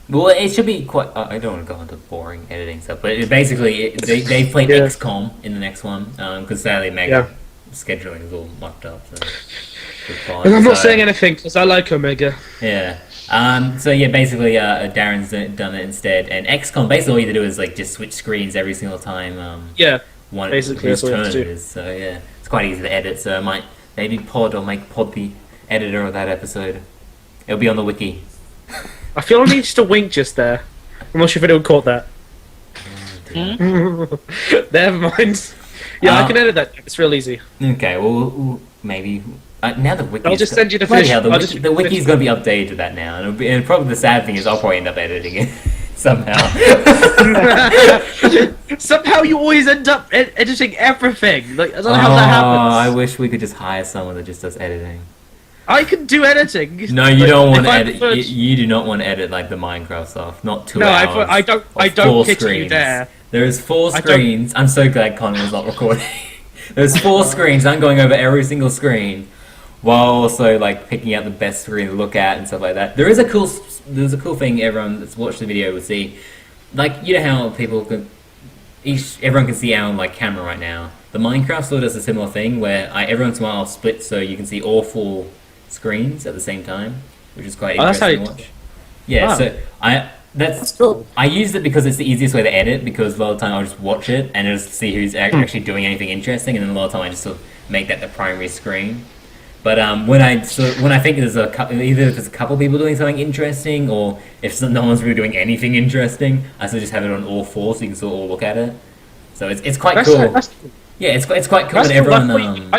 Well, it should be quite. I don't want to go into boring editing stuff, but they played Yeah. XCOM in the next one because sadly Mega scheduling is all mucked up. So And I'm not saying anything because I like Omega. Yeah. So yeah, basically, Darren's done it instead, and XCOM. Basically, all you have to do is like just switch screens every single time. Yeah. One basically, whose that's all you turn have it to do. is. So yeah, it's quite easy to edit. So I might maybe Pod or make Pod the editor of that episode. It'll be on the wiki. I feel I need just a wink just there. I'm not sure if anyone caught that. Never mind. Yeah, I can edit that. It's real easy. Okay, well, maybe Now the wiki. I'll just send you the Bloody fish. hell, I'll just- the wiki's going to be updated to that now, and probably the sad thing is I'll probably end up editing it somehow. Somehow you always end up editing everything. Like I don't know how that happens. I wish we could just hire someone that just does editing. I can do editing. No, you Like, don't want if to I edit. preferred- You do not want to edit like the Minecraft stuff. Not 2 No, hours. I don't. I of don't 4 pity you screens. there. There is 4 I don't- screens. I'm so glad Connor was not recording. There's 4 screens. I'm going over every single screen, while also like picking out the best screen to look at and stuff like that. There's a cool thing everyone that's watched the video will see. Like, you know how people can, everyone can see our like camera right now. The Minecraft store does a similar thing where every once in a while I'll split so you can see all 4 screens at the same time, which is quite Oh, that's interesting how to watch. Yeah, Wow. so that's cool. I used it because it's the easiest way to edit, because a lot of the time I'll just watch it and just see who's actually doing anything interesting, and then a lot of the time I just sort of make that the primary screen. But when I think there's either if there's a couple people doing something interesting, or if no one's really doing anything interesting, I sort of just have it on all 4 so you can sort of all look at it. So it's quite That's, cool. that's, Yeah, it's quite cool that's that cool. everyone.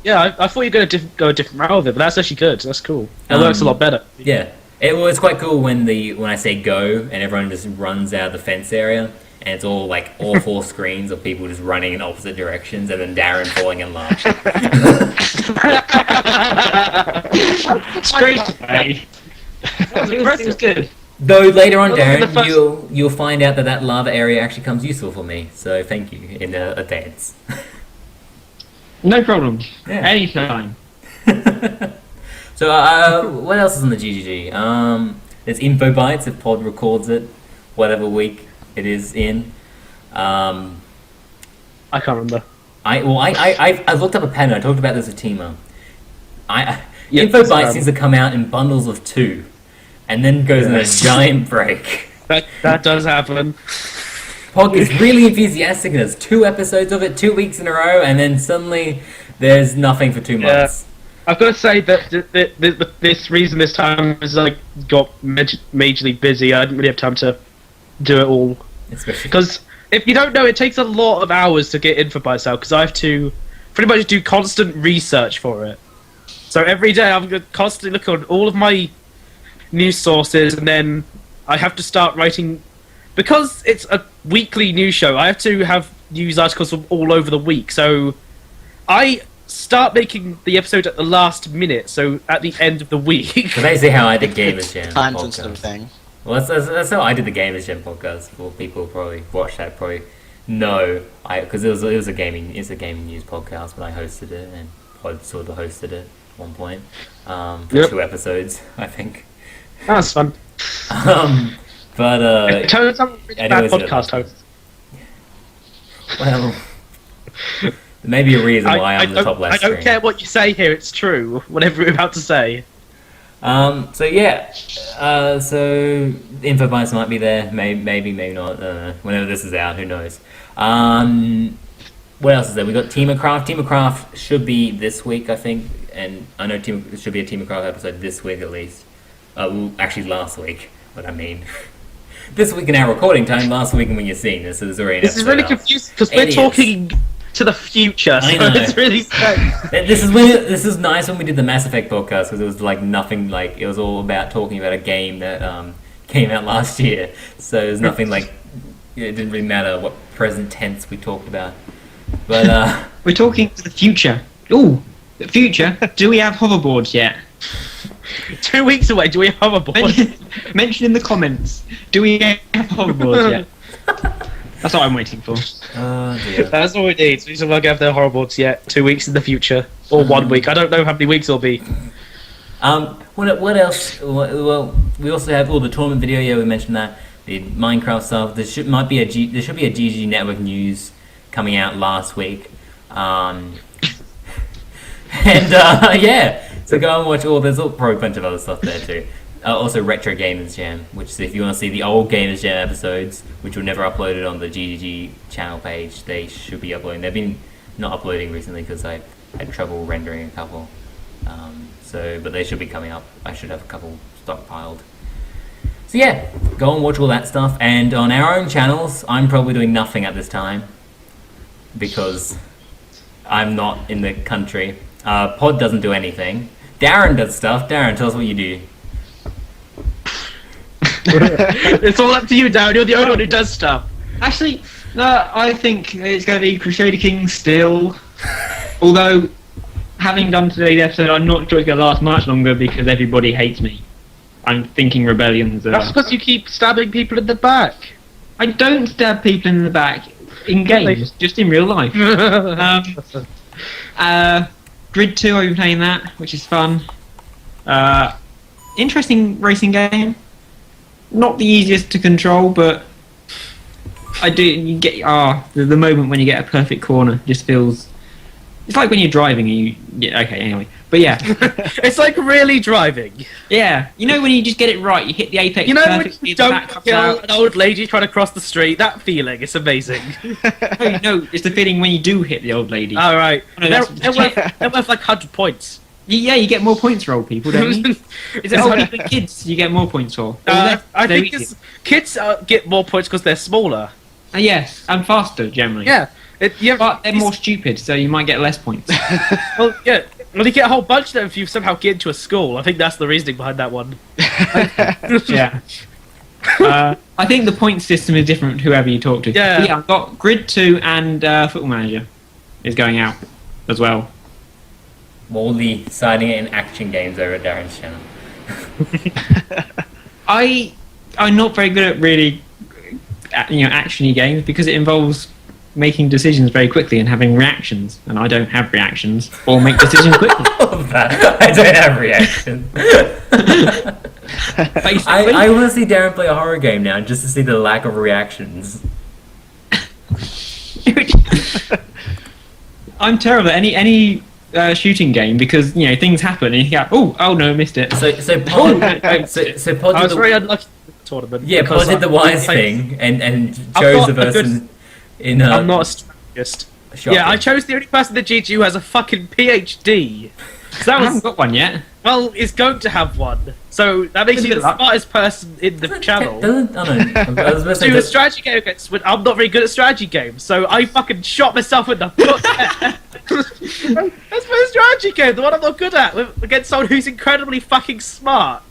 I thought you were going to go a different route with it, but that's actually good. That's cool. It works a lot better. Yeah, it's quite cool when I say go and everyone just runs out of the fence area, and it's all like all 4 screens of people just running in opposite directions, and then Darren falling in love. It's great. It was good. Though later on, Well, look at the Darren, first- you'll find out that lava area actually comes useful for me. So thank you in advance. No problem. Yeah. Anytime. So what else is on the GGG? There's info bites if Pod records it, whatever week it is in. I can't remember. I looked up a pattern. I talked about this with Tima. Yeah, Info it's, bites seems to come out in bundles of 2, and then goes in a giant break. That does happen. Pog is really enthusiastic and there's 2 episodes of it 2 weeks in a row, and then suddenly there's nothing for 2 months. I've got to say that this reason this time is I got majorly busy. I didn't really have time to do it all. Especially Because if you don't know, it takes a lot of hours to get info bites out, because I have to pretty much do constant research for it. So every day I'm going to constantly look on all of my news sources, and then I have to start writing. Because it's a weekly news show, I have to have news articles from all over the week. So I start making the episode at the last minute, so at the end of the week. So basically how I did Gamers Jam Time podcast. sensitive thing. Well, that's how I did the Gamers Jam podcast. For people who probably watch that, probably know because it was a gaming news podcast when I hosted it, and Pod sort of hosted it at one point for Yep. 2 episodes, I think. That's fun. But It turns out I'm a really I bad know it's podcast a- host. well, there may be a reason why I'm the top left I don't screen. care what you say here, it's true. Whatever you're about to say. So yeah, so the info bites might be there, maybe not. Whenever this is out, who knows? What else is there? We got Team of Craft. Team of Craft should be this week, I think, and I know it should be a Team of Craft episode this week at least. Well, actually last week. What I mean, this week in our recording time, last week when you're seeing this, there's already an This is episode really out. confusing because we're Idiots. talking to the future, so I know. it's really strange. This is nice when we did the Mass Effect podcast, because it was like nothing, like it was all about talking about a game that came out last year. So there's nothing like it didn't really matter what present tense we talked about. But We're talking to the future. Ooh, the future. Do we have hoverboards yet? 2 weeks away, do we have a board? Mention in the comments. Do we have hoverboards yet? That's what I'm waiting for. oh dear. That's all we need. We need to work out their horribles yet. 2 weeks in the future. Or 1 week. I don't know how many weeks it'll be. What else? Well, we also have all the tournament video. Yeah, we mentioned that the Minecraft stuff. There should be a GG Network news coming out last week. Yeah, so go and watch all. There's probably a bunch of other stuff there too. Also, Retro Gamers Jam, which is if you want to see the old Gamers Jam episodes, which were never uploaded on the GGG channel page, they should be uploading. They've been not uploading recently because I had trouble rendering a couple. But they should be coming up. I should have a couple stockpiled. So yeah, go and watch all that stuff. And on our own channels, I'm probably doing nothing at this time because I'm not in the country. Pod doesn't do anything. Darren does stuff. Darren, tell us what you do. It's all up to you, Darren. You're the only one who does stuff. Actually, no, I think it's going to be Crusader King still. Although, having done today's episode, I'm not sure it's going to last much longer because everybody hates me. I'm thinking rebellions are... That's because you keep stabbing people in the back. I don't stab people in the back in games, just in real life. Grid 2, I've been playing that, which is fun. Interesting racing game. Not the easiest to control, but I do. You get the moment when you get a perfect corner just feels. It's like when you're driving and you. Yeah, okay, anyway, but yeah, It's like really driving. yeah. You know when you just get it right, you hit the apex. You know when perfectly, you the back don't comes kill out. an old lady trying to cross the street? That feeling, it's amazing. No, it's the feeling when you do hit the old lady. All right, No, they're that's- worth like 100 points. Yeah, you get more points for old people, don't you? Is it old people and kids you get more points for? Or I they're think easier? kids get more points because they're smaller. Yes, and faster generally. Yeah, But they're more stupid, so you might get less points. Well, yeah. Well, you get a whole bunch of them if you somehow get into a school. I think that's the reasoning behind that one. Yeah. I think the point system is different whoever you talk to. Yeah. But yeah, I've got Grid 2 and Football Manager is going out as well. All the exciting and action games over at Darren's channel. I'm not very good at really actiony games because it involves making decisions very quickly and having reactions, and I don't have reactions or make decisions quickly. I don't have reaction. I want to see Darren play a horror game now just to see the lack of reactions. I'm terrible at any shooting game because things happen and you go, oh no, missed it. So Pod, so Pod I did was the, very unlucky in the tournament. yeah, Pod because did the wise I- thing and I'm chose not the a good- person in. I'm not a strategist. shocking. Yeah, I chose the only person in the GGG who has a fucking PhD. So that I haven't was got one yet. well, is going to have one. So that makes you the Good luck. smartest person in the channel. Doesn't, I don't know. I was about to say Do a that- strategy game against when I'm not very good at strategy games, so I fucking shot myself in the foot. That's my strategy game, the one I'm not good at, against someone who's incredibly fucking smart.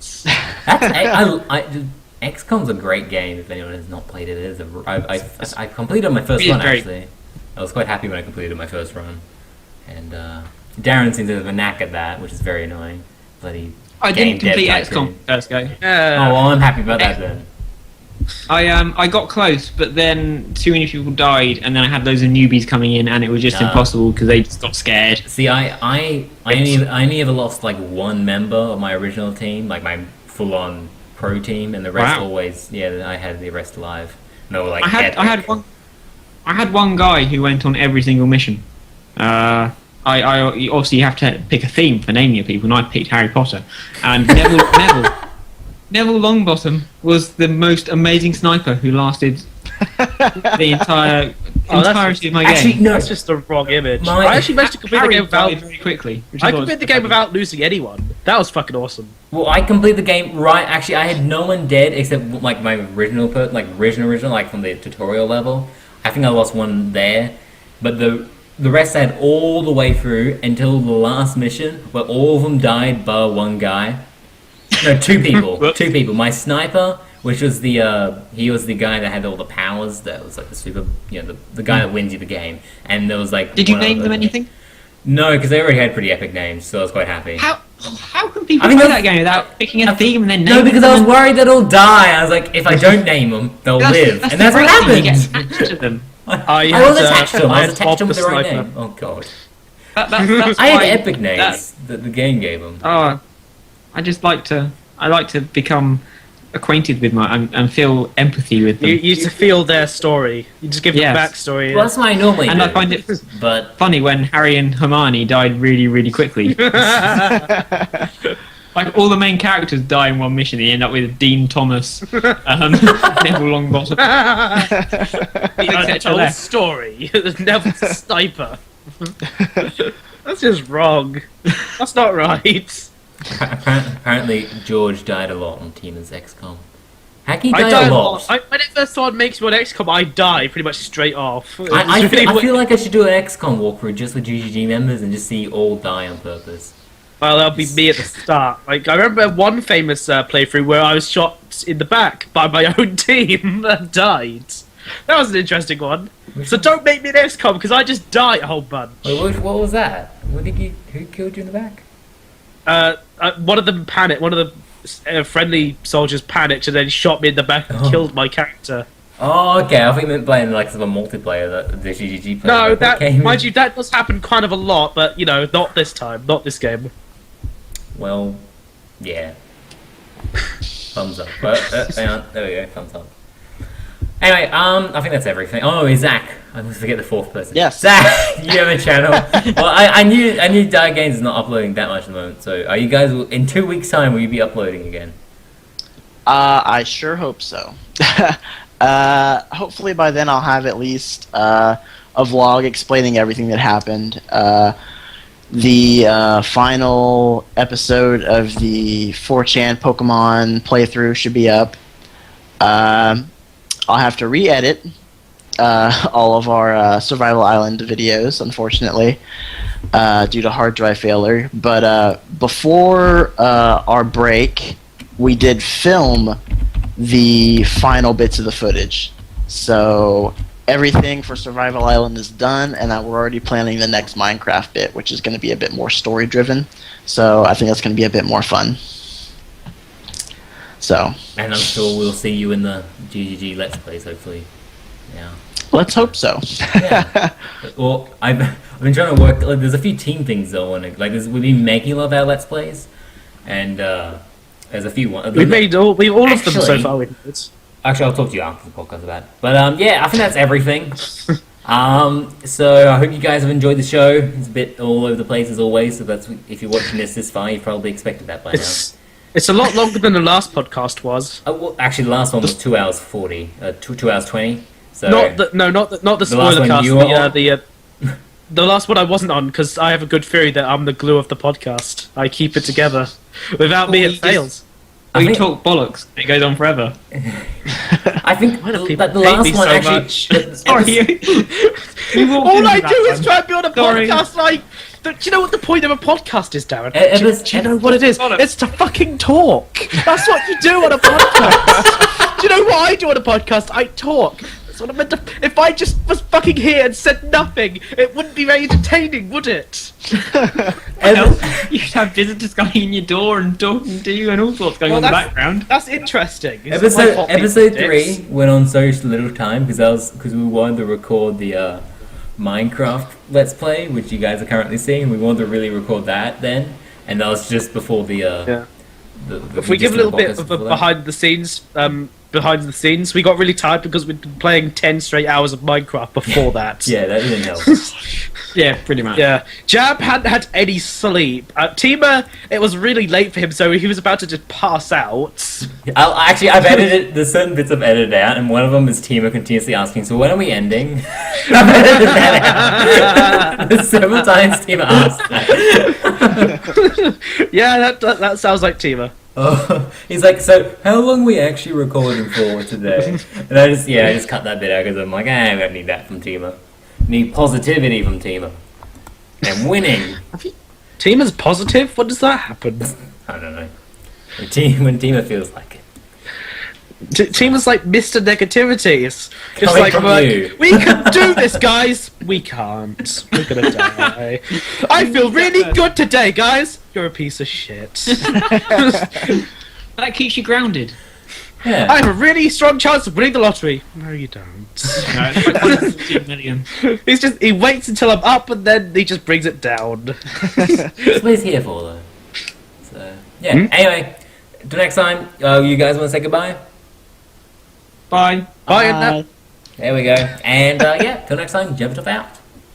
XCOM's a great game. If anyone has not played it, it is. I completed my first It is run great. actually. I was quite happy when I completed my first run, and Darren seems to have a knack at that, which is very annoying. Bloody. I game didn't complete dev XCOM tycoon. first go. Oh well, I'm happy about that then. I got close, but then too many people died, and then I had loads of newbies coming in, and it was just No. impossible because they just got scared. See, I only ever lost like one member of my original team, like my full-on pro team, and the rest Wow. always, yeah, I had the rest alive. No, like I had one guy who went on every single mission. I obviously you have to pick a theme for naming your people, and I picked Harry Potter, and Neville Longbottom was the most amazing sniper who lasted the entirety of my game. Actually, no. That's just the wrong image. My- I actually managed to complete the Harry game without. died very quickly. which I I thought completed the was game funny. without losing anyone. That was fucking awesome. Well, I completed the game right. Actually, I had no one dead except like my original, like from the tutorial level. I think I lost one there, but the rest I had all the way through until the last mission, where all of them died, bar one guy. No, two people. Whoops. Two people. My sniper, which was he was the guy that had all the powers. That was like the super, the guy that wins you the game. And there was like. Did you one name other them guy. anything? No, because they already had pretty epic names, so I was quite happy. How can people I mean, play that's- that game without picking a theme and then No, naming because I was them? worried that they'll die. I was like, if I don't name them, they'll live, and that's what the great thing, happened. You get attached to them. I had, was attached to them. I I had was attached to them Bob with the the right Sniper. name. Oh god. That's I had why epic names that the game gave them. I just like to become acquainted with and feel empathy with them. You used to feel their story. You just give them Yes. backstory. Well, that's what I normally And do. I find it But funny when Harry and Hermione died really, really quickly. Like all the main characters die in one mission. You end up with Dean Thomas, Neville Longbottom. the untold left. story. Neville's a sniper. That's just wrong. That's not right. apparently George died a lot on Tina's XCOM. How can you I die die a a lot? lot. Whenever someone makes me on XCOM, I die pretty much straight off. I feel like I should do an XCOM walkthrough just with GGG members and just see you all die on purpose. Well, that'll be me at the start. Like, I remember one famous playthrough where I was shot in the back by my own team and died. That was an interesting one. So don't make me an XCOM, because I just die a whole bunch. Wait, what was that? Who killed you in the back? One of them panicked. One of the friendly soldiers panicked and then shot me in the back and killed my character. Oh, okay. I think you meant playing like some multiplayer that the GGG player. No, that came mind in. you, that does happen kind of a lot, but you know, not this time, not this game. Well, yeah. Thumbs up. But, hang on. There we go. Thumbs up. Anyway, I think that's everything. Oh, Zach. I almost forget the fourth person. Yes. Zach, you have a channel. Well, I knew Dire Games is not uploading that much at the moment. So, are you guys in 2 weeks' time? Will you be uploading again? I sure hope so. Hopefully by then I'll have at least a vlog explaining everything that happened. The final episode of the 4chan Pokemon playthrough should be up. I'll have to re-edit all of our Survival Island videos, unfortunately, due to hard drive failure. But before our break, we did film the final bits of the footage. So everything for Survival Island is done, and we're already planning the next Minecraft bit, which is going to be a bit more story-driven. So I think that's going to be a bit more fun. So. And I'm sure we'll see you in the GGG Let's Plays, hopefully. Yeah. Let's hope so. Yeah. Well, I've been trying to work. Like, there's a few team things though. We've been making a lot of our Let's Plays, and there's a few ones. We've made all of them so Actually- far. Actually, I'll talk to you after the podcast about it. But yeah, I think that's everything. So I hope you guys have enjoyed the show. It's a bit all over the place as always. So that's if you're watching this far, you probably expected that by now. It's a lot longer than the last podcast was. Well, actually, the last one was 2 hours 40, 2 hours 20. So Not the last spoiler one cast. you were on? The last one I wasn't on because I have a good theory that I'm the glue of the podcast. I keep it together. Without me, it fails. We talk bollocks. It goes on forever. I think Why do people that the hate last me one so actually. much? Sorry. All I do is try and be on a Sorry. podcast. Do you know what the point of a podcast is, Darren? Ever- Do you know what it is? Bollocks. It's to fucking talk. That's what you do on a podcast. Do you know what I do on a podcast? I talk. That's what I meant to. If I just was fucking here and said nothing, it wouldn't be very entertaining, would it? You'd have visitors coming in your door and talking to you and all sorts going Well, on in the that's- background. That's interesting. It's not my fault Episode people 3 dicks. went on so little time because we wanted to record the Minecraft Let's Play, which you guys are currently seeing. We wanted to really record that then, and that was just before the. Yeah. The If we give a little bit podcast of a before that. behind the scenes, we got really tired because we'd been playing 10 straight hours of Minecraft before that. Yeah, that didn't help. Yeah, pretty much. Yeah, Jab hadn't had any sleep. Tima, it was really late for him, so he was about to just pass out. I've edited. There's certain bits I've edited out, and one of them is Tima continuously asking, "So when are we ending?" I've edited that out. There's several times Tima asked that. Yeah, that sounds like Tima. Oh, he's like, "So how long are we actually recording for today?" And I just cut that bit out because I'm like, I don't need that from Tima. Need positivity from Tima. And winning. Tima's positive? What does that happen? I don't know. When Tima feels like it. Tima's like Mr. Negativity. It's just Coming like, from we're you. like, we can do this, guys. We can't. We're gonna die. I feel really good today, guys. You're a piece of shit. That keeps you grounded. Yeah. I have a really strong chance of winning the lottery. No, you don't. No, it's like 114 million. He waits until I'm up and then he just brings it down. That's what he's here for, though. So, yeah. Anyway, till next time, you guys want to say goodbye? Bye. Bye, and that. There we go. And, yeah, till next time, jump it up out.